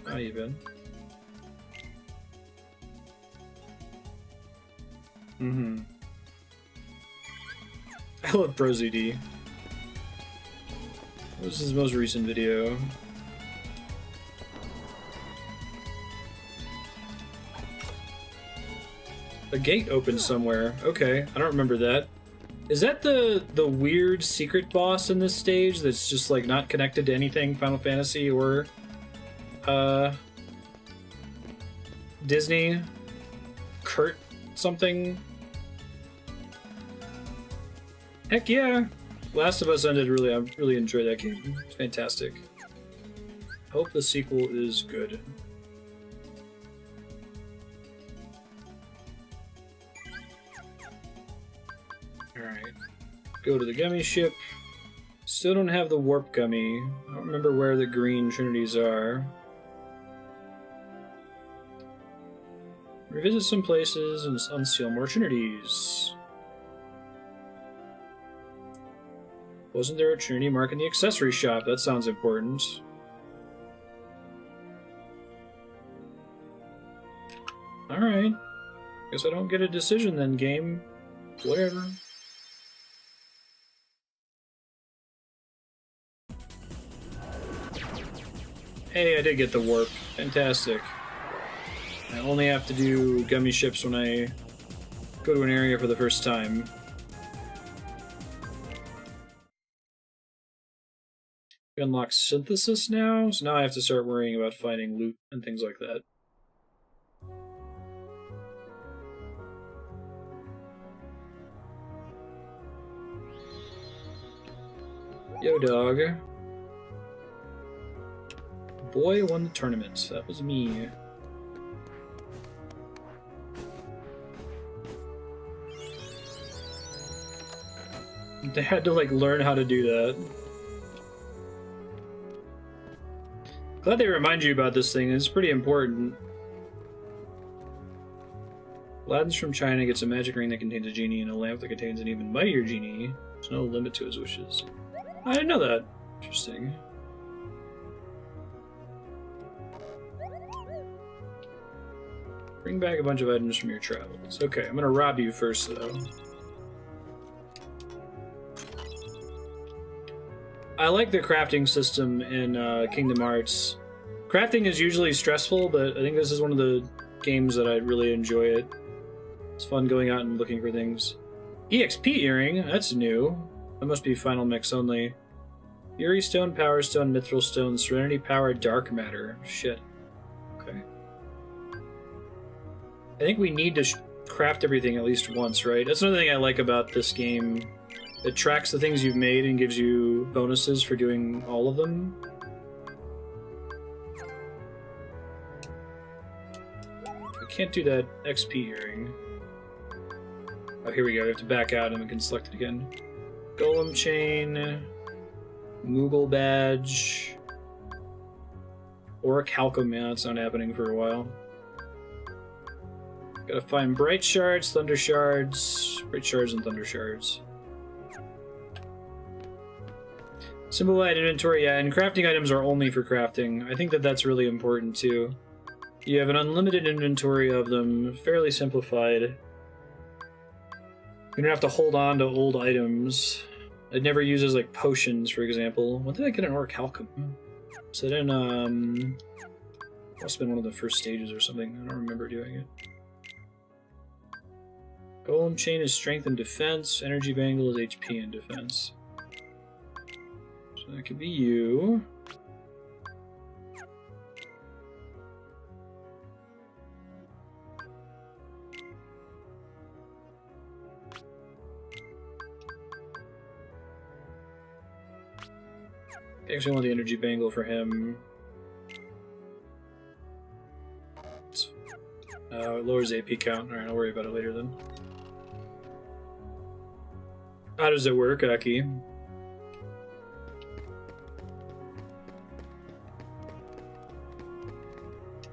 How you been? I love ProZD. What was his most recent video? The gate opened somewhere. Okay, I don't remember that. Is that the weird secret boss in this stage that's just like not connected to anything Final Fantasy or Disney? Kurt something? Heck yeah! Last of Us ended really. I really enjoyed that game. It's fantastic. Hope the sequel is good. Alright. Go to the gummy ship. Still don't have the warp gummy. I don't remember where the green trinities are. Revisit some places and unseal more trinities. Wasn't there a Trinity mark in the accessory shop? That sounds important. Alright. Guess I don't get a decision then, game. Whatever. Hey, I did get the warp. Fantastic. I only have to do gummy ships when I go to an area for the first time. We unlock synthesis now, so now I have to start worrying about finding loot and things like that. Yo, dog. Boy won the tournament. That was me. They had to, like, learn how to do that. Glad they remind you about this thing. It's pretty important. Aladin's from China gets a magic ring that contains a genie and a lamp that contains an even mightier genie. There's no limit to his wishes. I didn't know that. Interesting. Bring back a bunch of items from your travels. Okay, I'm gonna rob you first, though. I like the crafting system in Kingdom Hearts. Crafting is usually stressful, but I think this is one of the games that I really enjoy it. It's fun going out and looking for things. EXP earring, that's new. That must be Final Mix only. Fury Stone, Power Stone, Mithril Stone, Serenity Power, Dark Matter. Shit. Okay. I think we need to craft everything at least once, right? That's another thing I like about this game. It tracks the things you've made and gives you bonuses for doing all of them. I can't do that XP earring. Oh, here we go. We have to back out and we can select it again. Golem chain, Moogle badge, or a Calcum. Yeah, that's not happening for a while. Gotta find bright shards, thunder shards, bright shards, and thunder shards. Simplified inventory, yeah, and crafting items are only for crafting. I think that that's really important too. You have an unlimited inventory of them, fairly simplified. You don't have to hold on to old items. It never uses like potions, for example. When did I get an orichalcum? Was it in must have been one of the first stages or something. I don't remember doing it. Golem chain is strength and defense. Energy bangle is HP and defense. So that could be you. I actually want the energy bangle for him. It lowers AP count. Alright, I'll worry about it later then. How does it work, Aki?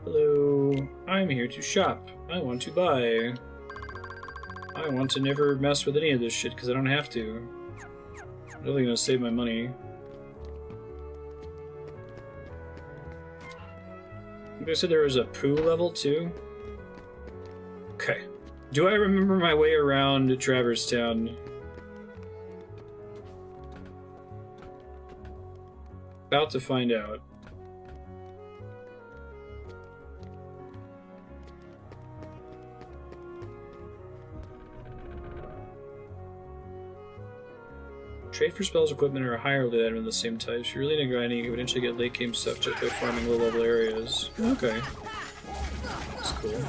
Hello, I'm here to shop. I want to buy. I want to never mess with any of this shit because I don't have to. I'm really gonna save my money. I said there was a Pooh level too? Okay. Do I remember my way around Traverse Town? About to find out. Trade for spells, equipment, or a higher loot item of the same type. If you're really into grinding, you can eventually get late game stuff just by farming low level areas. Okay. That's cool.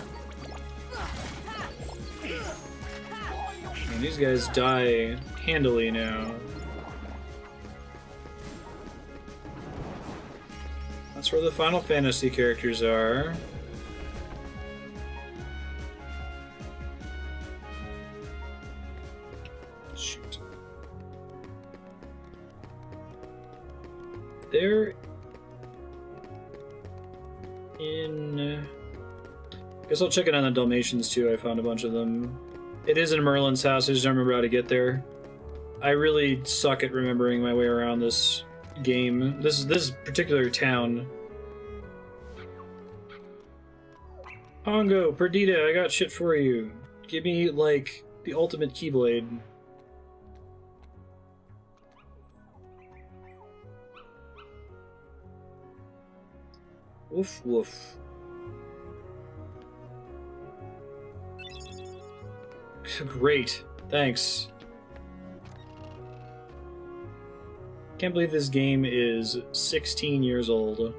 And these guys die handily now. That's where the Final Fantasy characters are. They're in... I guess I'll check it on the Dalmatians too. I found a bunch of them. It is in Merlin's house. I just don't remember how to get there. I really suck at remembering my way around this game. This particular town. Pongo, Perdita, I got shit for you. Give me, like, the ultimate Keyblade. Woof woof. Great. Thanks. Can't believe this game is 16 years old.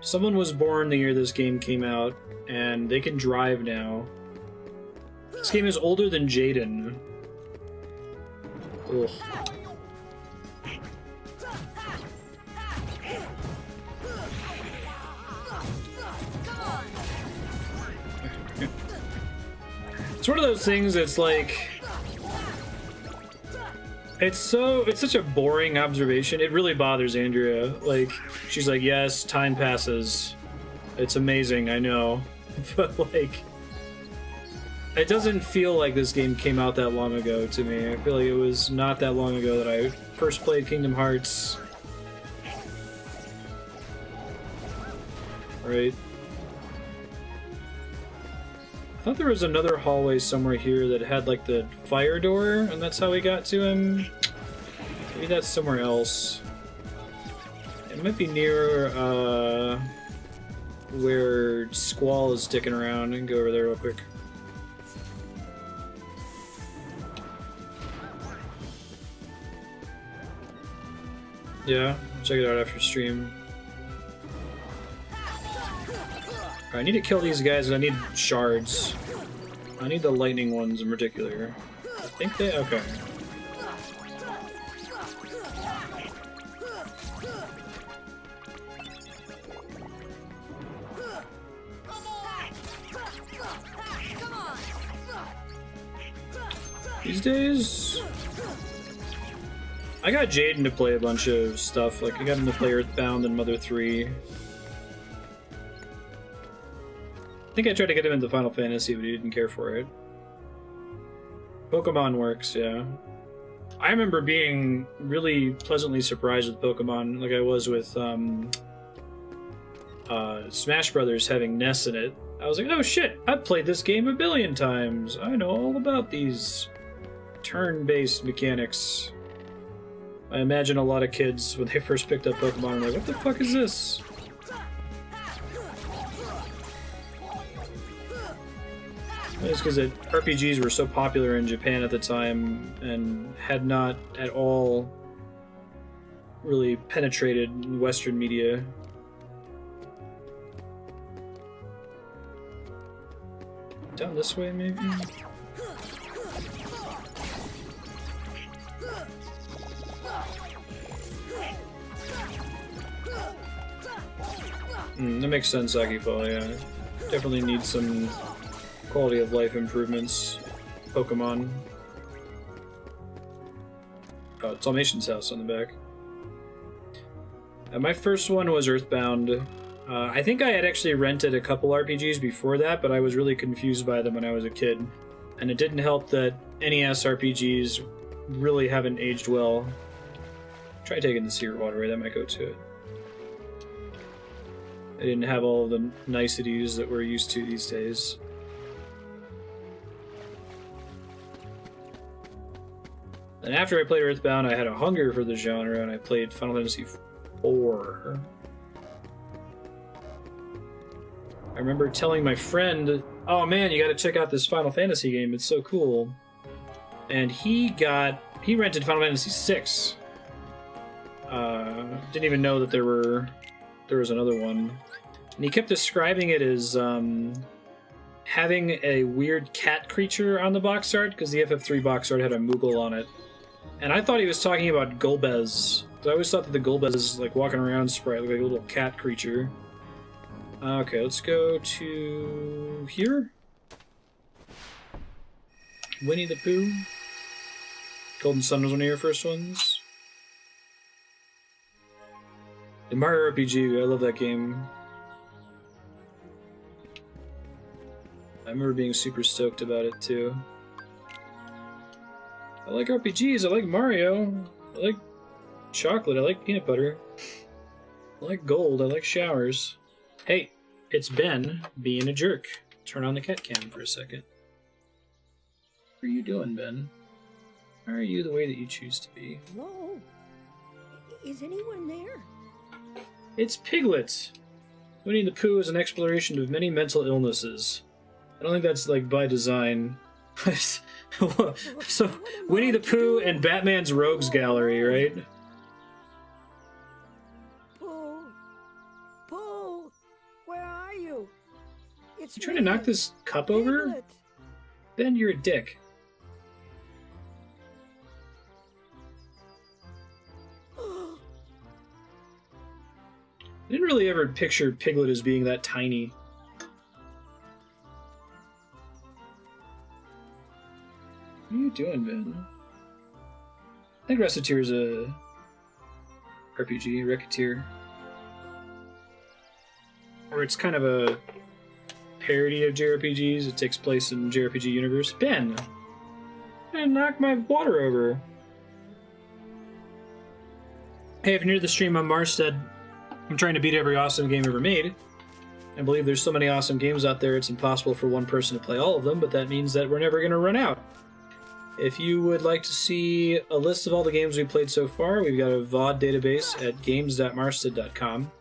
Someone was born the year this game came out, and they can drive now. This game is older than Jaden. Ugh. It's one of those things that's like... It's such a boring observation. It really bothers Andrea. Like, she's like, yes, time passes. It's amazing, I know. But, like, it doesn't feel like this game came out that long ago to me. I feel like it was not that long ago that I first played Kingdom Hearts. Right? I thought there was another hallway somewhere here that had, like, the fire door, and that's how we got to him. Maybe that's somewhere else. It might be near, where Squall is sticking around. I can go over there real quick. Yeah, check it out after stream. I need to kill these guys, and I need shards. I need the lightning ones in particular. I think they... okay. These days... I got Jaden to play a bunch of stuff. Like, I got him to play Earthbound and Mother 3. I think I tried to get him into Final Fantasy, but he didn't care for it. Pokemon works, yeah. I remember being really pleasantly surprised with Pokemon, like I was with Smash Brothers having Ness in it. I was like, oh shit, I've played this game a billion times. I know all about these turn-based mechanics. I imagine a lot of kids, when they first picked up Pokemon, were like, what the fuck is this? It's because RPGs were so popular in Japan at the time and had not at all really penetrated Western media. Down this way, maybe? That makes sense, Akifall, yeah. Definitely need some quality of life improvements. Pokemon. Oh, it's Dalmatian's house on the back. My first one was Earthbound. I think I had actually rented a couple RPGs before that, but I was really confused by them when I was a kid. And it didn't help that NES RPGs really haven't aged well. Try taking the secret water away, that might go to it. I didn't have all the niceties that we're used to these days. And after I played Earthbound, I had a hunger for the genre, and I played Final Fantasy IV. I remember telling my friend, oh man, you gotta check out this Final Fantasy game, it's so cool. And he rented Final Fantasy VI. Didn't even know that there was another one. And he kept describing it as having a weird cat creature on the box art, because the FF3 box art had a Moogle on it. And I thought he was talking about Golbez. I always thought that the Golbez is like walking around sprite, like a little cat creature. Okay, let's go to here. Winnie the Pooh. Golden Sun was one of your first ones. The Mario RPG, I love that game. I remember being super stoked about it too. I like RPGs, I like Mario, I like chocolate, I like peanut butter. I like gold, I like showers. Hey, it's Ben being a jerk. Turn on the cat cam for a second. What are you doing, Ben? Are you the way that you choose to be? Hello? Is anyone there? It's Piglet. Winnie the Pooh is an exploration of many mental illnesses. I don't think that's like by design. So Winnie the Pooh and Batman's Rogues Gallery, right? Pooh, Pooh, where are you? It's You trying to knock this cup over? Piglet. Ben, you're a dick. I didn't really ever picture Piglet as being that tiny. What are you doing, Ben? I think Recettear's a RPG, Racketeer. Or it's kind of a parody of JRPGs. It takes place in JRPG universe. Ben! I knocked my water over. Hey, if you're new to the stream, I'm Marstead. I'm trying to beat every awesome game ever made. I believe there's so many awesome games out there it's impossible for one person to play all of them, but that means that we're never going to run out. If you would like to see a list of all the games we've played so far, we've got a VOD database at games.marstead.com.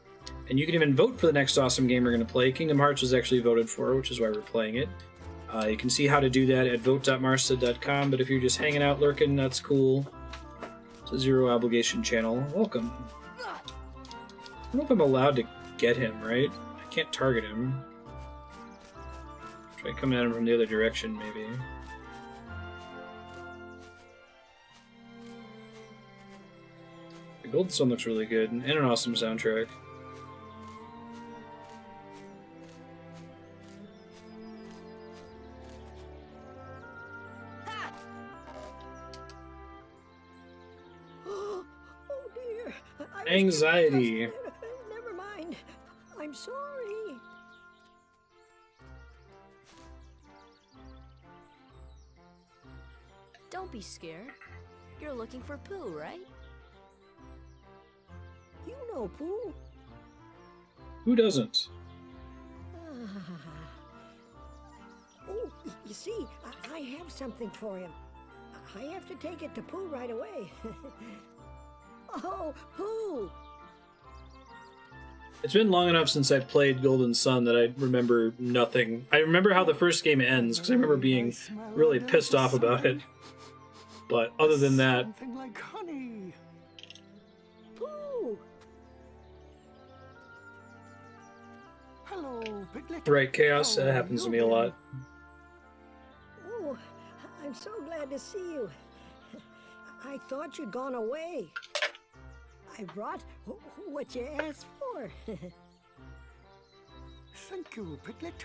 And you can even vote for the next awesome game we're going to play. Kingdom Hearts was actually voted for, which is why we're playing it. You can see how to do that at vote.marstead.com, but if you're just hanging out lurking, that's cool. It's a zero obligation channel. Welcome. I don't know if I'm allowed to get him, right? I can't target him. Try coming at him from the other direction, maybe. The Golden Sun looks really good, and an awesome soundtrack. Oh dear. Anxiety. Never mind. I'm sorry. Don't be scared. You're looking for Pooh, right? You know Pooh. Who doesn't? Oh, you see, I have something for him. I have to take it to Pooh right away. Oh, Pooh! It's been long enough since I played Golden Sun that I remember nothing. I remember how the first game ends, because I remember being really pissed off about it. But other than that... Something like honey. Pooh! Hello, Piglet. Right, Chaos, that happens to me a lot. Oh, I'm so glad to see you. I thought you'd gone away. I brought what you asked for. Thank you, Piglet.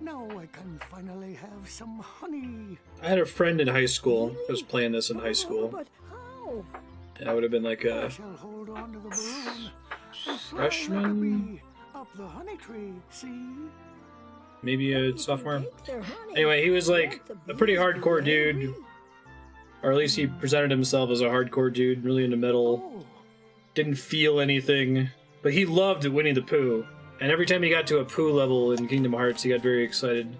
Now I can finally have some honey. I had a friend in high school who was playing this in high school. But how? And I would have been like I a shall hold on to the balloon and fly freshman? like a bee up the honey tree. See? maybe a sophomore. Take their honey. Anyway, he was like Let the a pretty bees be hardcore dude. angry. Or at least he presented himself as a hardcore dude, really into metal. Oh, Didn't feel anything. But he loved Winnie the Pooh. And every time he got to a Pooh level in Kingdom Hearts, he got very excited.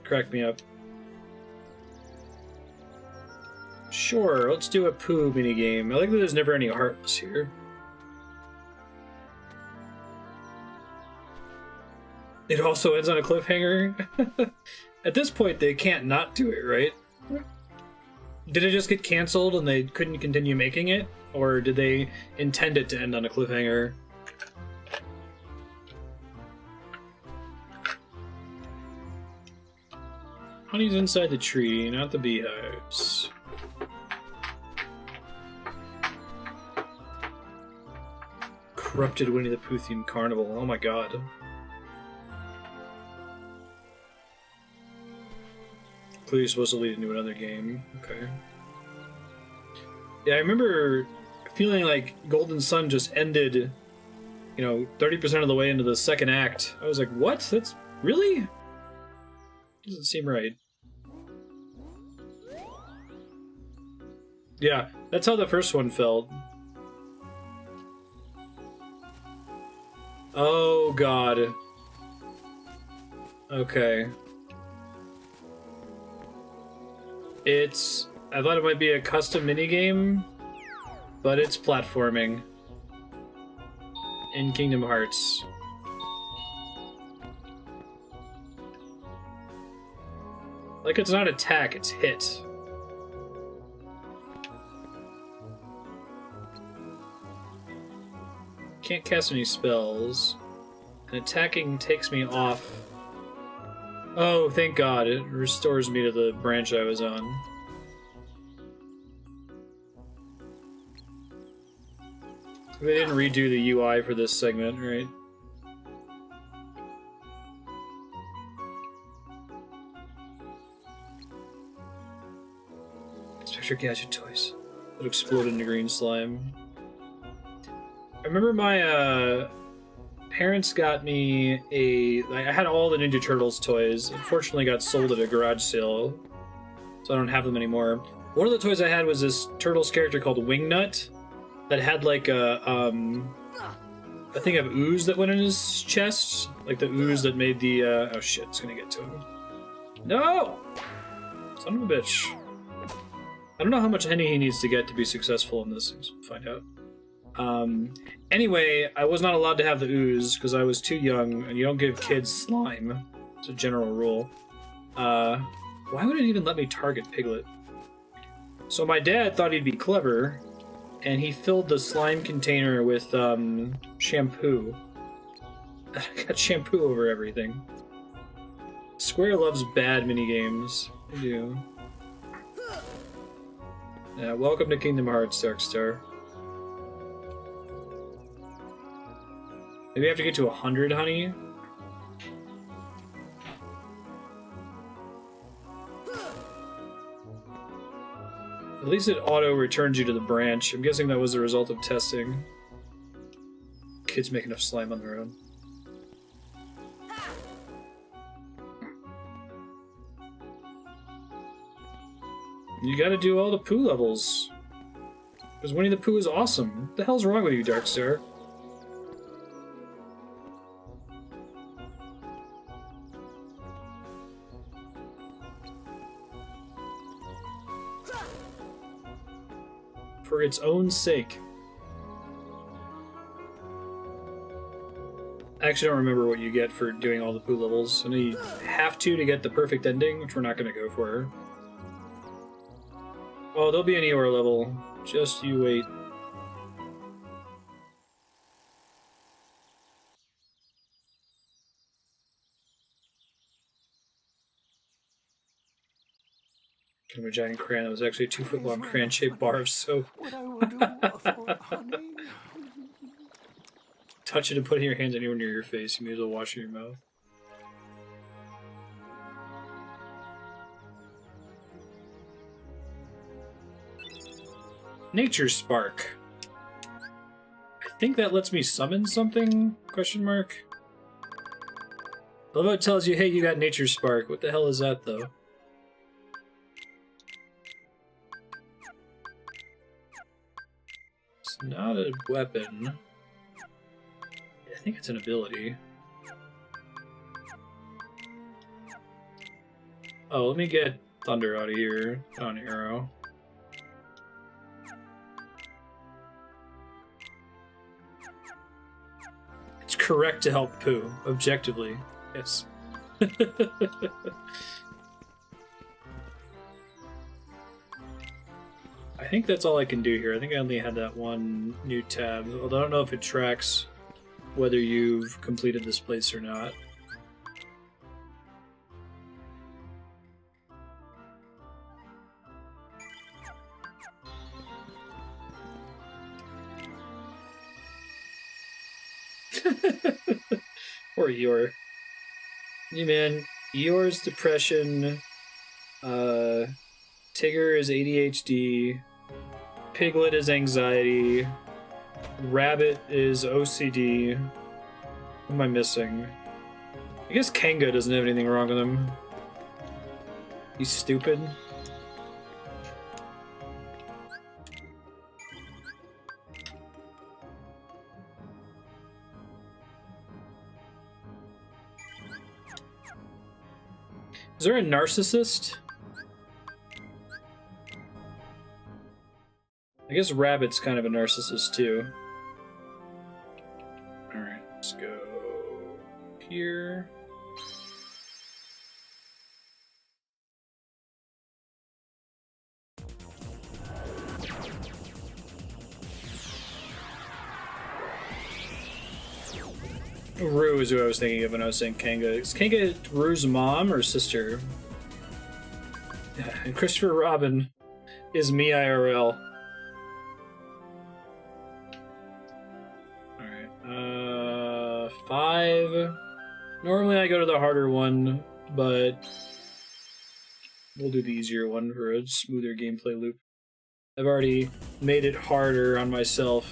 Cracked me up. Sure, let's do a Pooh minigame. I like that there's never any hearts here. It also ends on a cliffhanger. At this point, they can't not do it, right? Did it just get canceled and they couldn't continue making it? Or did they intend it to end on a cliffhanger? Honey's inside the tree, not the beehives. Corrupted Winnie the Pooh themed carnival. Oh my god. Clearly supposed to lead into another game. Okay. Yeah, I remember feeling like Golden Sun just ended, 30% of the way into the second act. I was like, what? That's really? Doesn't seem right. Yeah, that's how the first one felt. Oh god. Okay. I thought it might be a custom minigame, but it's platforming. in Kingdom Hearts. Like, it's not attack, it's hit. Can't cast any spells. And attacking takes me off. Oh, thank God, it restores me to the branch I was on. They didn't redo the UI for this segment, right? Inspector Gadget toys that explode into green slime. I remember my parents got me I had all the Ninja Turtles toys. Unfortunately, got sold at a garage sale, so I don't have them anymore. One of the toys I had was this Turtles character called Wingnut that had like a thing of ooze that went in his chest, like the ooze that made the oh shit, it's gonna get to him. No, son of a bitch. I don't know how much honey he needs to get to be successful in this. We'll find out. Anyway, I was not allowed to have the ooze because I was too young, and you don't give kids slime. It's a general rule. Why would it even let me target Piglet? So my dad thought he'd be clever, and he filled the slime container with shampoo. I got shampoo over everything. Square loves bad minigames. They do. Yeah, welcome to Kingdom Hearts, Darkstar. Maybe I have to get to 100 honey? At least it auto-returns you to the branch. I'm guessing that was the result of testing. Kids make enough slime on their own. You gotta do all the Pooh levels. Because Winnie the Pooh is awesome. What the hell's wrong with you, Darkstar? For its own sake. I actually don't remember what you get for doing all the Pooh levels. I know you have to get the perfect ending, which we're not going to go for. Oh, there'll be an Eeyore level. Just you wait. Kind of a giant crayon. That was actually a 2-foot-long crayon-shaped bar of soap. Touch it and putting your hands anywhere near your face. You may as well wash your mouth. Nature Spark. I think that lets me summon something? Question mark. Although it tells you, hey, you got Nature Spark. What the hell is that, though? It's not a weapon. I think it's an ability. Oh, let me get Thunder out of here. On Arrow. It's correct to help Pooh, objectively. Yes. I think that's all I can do here. I think I only had that one new tab, although I don't know if it tracks whether you've completed this place or not. Poor Eeyore. Yeah, man. Eeyore's depression. Tigger is ADHD. Piglet is anxiety. Rabbit is OCD. What am I missing? I guess Kanga doesn't have anything wrong with him. He's stupid. Is there a narcissist? I guess Rabbit's kind of a narcissist too. Rue is who I was thinking of when I was saying Kanga. Is Kanga Rue's mom or sister? Yeah, and Christopher Robin is me IRL. Alright, 5. Normally I go to the harder one, but we'll do the easier one for a smoother gameplay loop. I've already made it harder on myself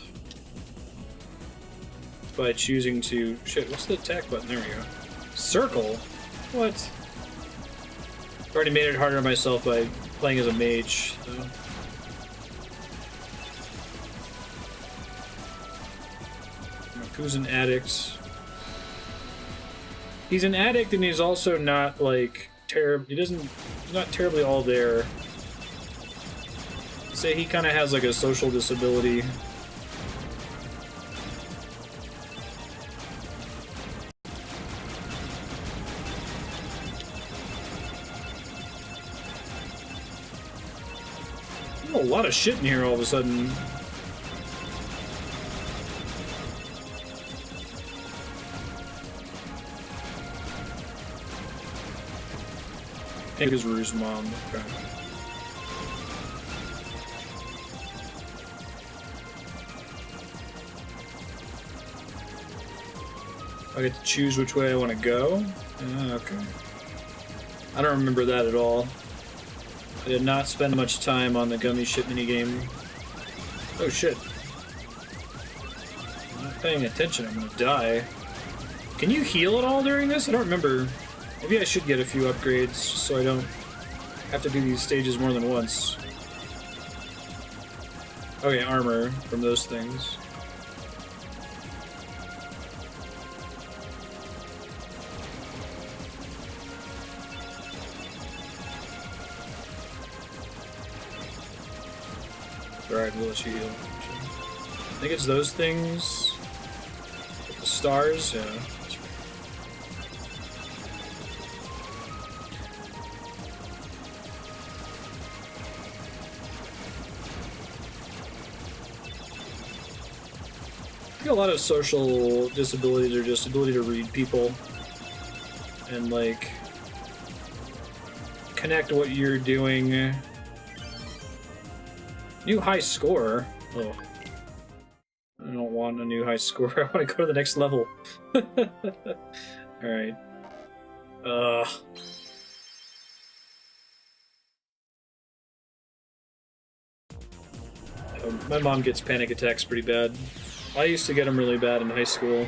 by choosing to... Shit, what's the attack button? There we go. Circle? What? I've already made it harder on myself by playing as a mage, so... Who's an addict? He's an addict and he's also not, like, he's not terribly all there. Say he kind of has, like, a social disability. Oh, a lot of shit in here all of a sudden. I think it's Rue's mom. Okay. I get to choose which way I want to go? Okay. I don't remember that at all. I did not spend much time on the gummy ship minigame. Oh shit. I'm not paying attention, I'm gonna die. Can you heal at all during this? I don't remember. Maybe I should get a few upgrades so I don't have to do these stages more than once. Okay, armor from those things. Alright, we'll let you heal. I think it's those things. The stars, yeah. I think a lot of social disabilities are just ability to read people and like connect what you're doing. New high score? Oh. I don't want a new high score. I want to go to the next level. Alright. My mom gets panic attacks pretty bad. I used to get them really bad in high school.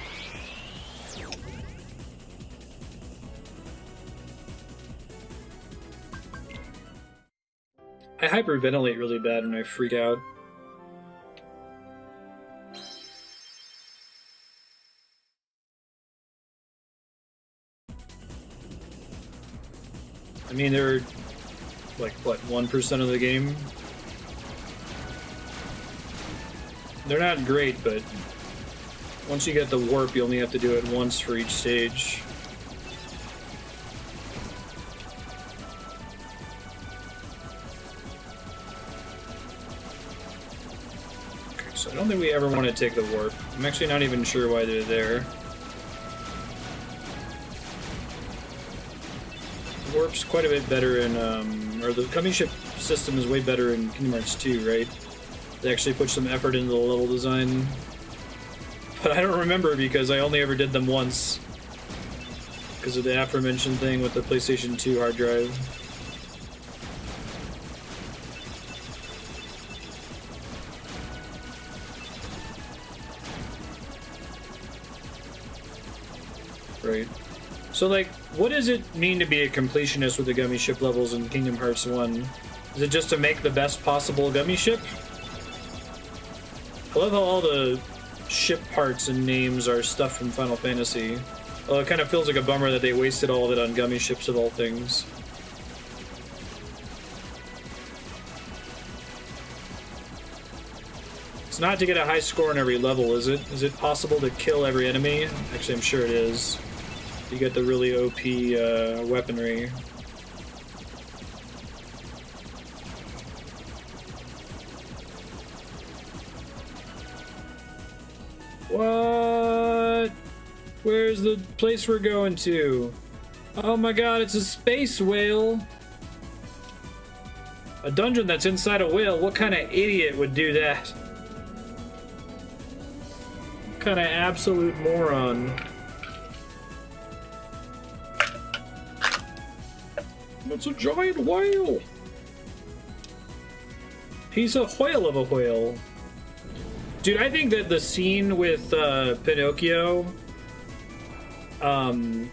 I hyperventilate really bad when I freak out. I mean, they're like, what, 1% of the game? They're not great, but once you get the warp, you only have to do it once for each stage. Okay, so I don't think we ever want to take the warp. I'm actually not even sure why they're there. The warp's quite a bit better in, or the gummy ship system is way better in Kingdom Hearts 2, right? They actually put some effort into the level design. But I don't remember because I only ever did them once. Because of the aforementioned thing with the PlayStation 2 hard drive. Right. So, like, what does it mean to be a completionist with the gummy ship levels in Kingdom Hearts 1? Is it just to make the best possible gummy ship? I love how all the ship parts and names are stuff from Final Fantasy. Well, it kind of feels like a bummer that they wasted all of it on gummy ships of all things. It's not to get a high score on every level, is it? Is it possible to kill every enemy? Actually, I'm sure it is. You get the really OP weaponry. What? Where's the place we're going to? Oh my god, it's a space whale! A dungeon that's inside a whale? What kind of idiot would do that? What kind of absolute moron? It's a giant whale! He's a whale of a whale. Dude, I think that the scene with Pinocchio,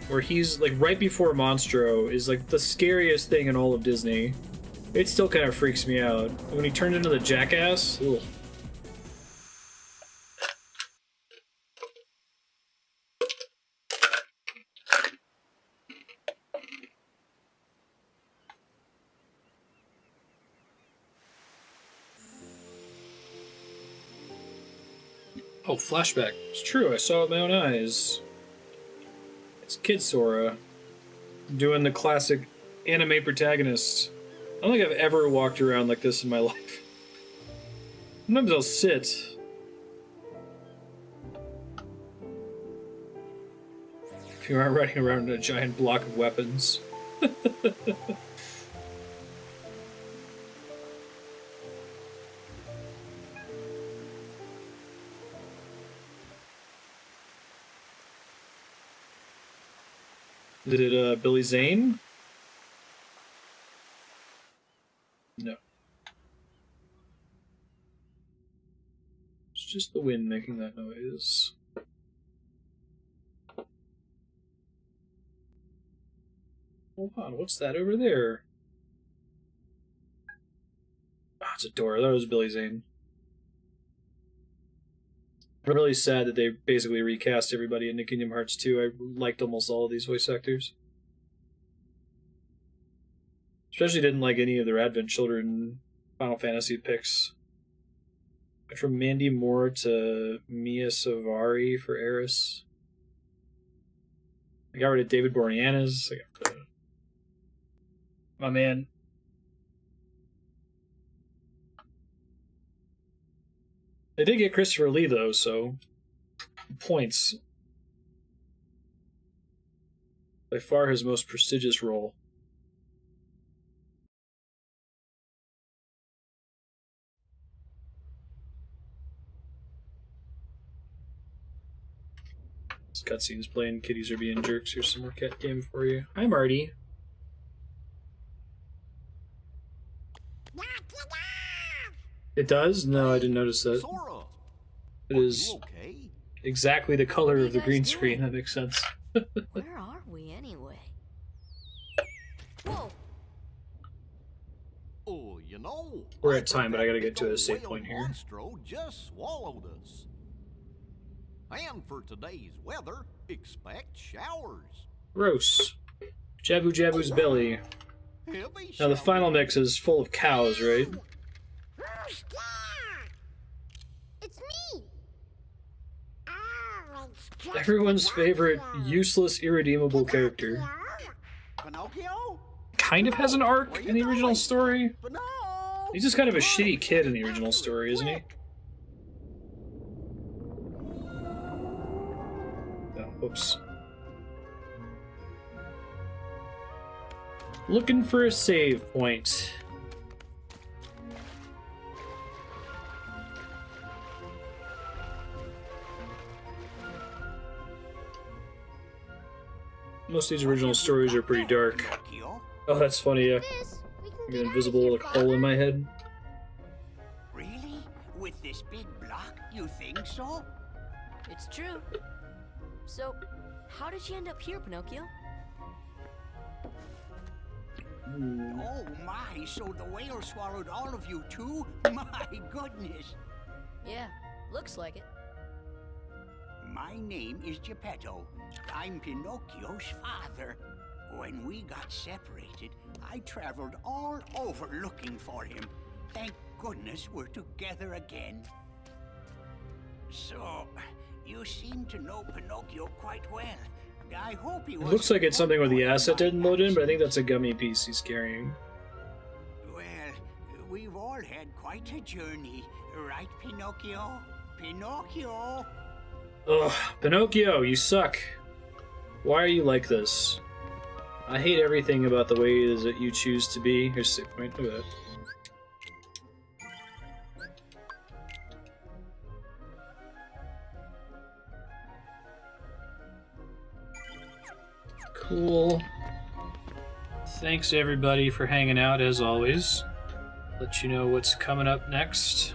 where he's like right before Monstro, is like the scariest thing in all of Disney. It still kind of freaks me out. When he turned into the jackass, ugh. Oh, flashback. It's true, I saw it with my own eyes. It's Kid Sora doing the classic anime protagonist. I don't think I've ever walked around like this in my life. Sometimes I'll sit. If you aren't riding around in a giant block of weapons. Did it, Billy Zane? No. It's just the wind making that noise. Hold on, what's that over there? Oh, it's a door. I thought it was Billy Zane. I'm really sad that they basically recast everybody into Kingdom Hearts 2. I liked almost all of these voice actors. Especially didn't like any of their Advent Children Final Fantasy picks. From Mandy Moore to Mia Savari for Eris. I got rid of David Boreanaz. My man. They did get Christopher Lee, though, so points. By far his most prestigious role. This cutscene's playing, kitties are being jerks. Here's some more cat game for you. Hi, Marty. It does? No, I didn't notice that. Sora, It is okay? exactly the color of the green screen. That makes sense. Where are we anyway? Whoa! Oh, you know, We're at time, but I gotta get to a save point here. Monstro just swallowed us. And for today's weather, expect showers. Gross. Jabu Jabu's belly. Heavy Now the final mix is full of cows, right? It's me. Everyone's favorite useless, irredeemable character. Pinocchio? Kind of has an arc in the original story. No. He's just kind of a shitty kid in the original story, isn't he? Oh, whoops. Looking for a save point. Most of these original stories are pretty dark. Oh, that's funny, yeah. I got an invisible like, hole in my head. Really? With this big block, you think so? It's true. So, how did you end up here, Pinocchio? Oh my, so the whale swallowed all of you too? My goodness. Yeah, looks like it. My name is Geppetto. I'm Pinocchio's father. When we got separated, I traveled all over looking for him. Thank goodness we're together again. So, you seem to know Pinocchio quite well. I hope he It was. looks like it's something where the asset didn't load in, but I think that's a gummy piece he's carrying. Well, we've all had quite a journey, right, Pinocchio? Pinocchio? Ugh, Pinocchio, you suck. Why are you like this? I hate everything about the way it is that you choose to be. Here's 6 point. Look at that. Cool. Thanks everybody for hanging out as always. Let you know what's coming up next.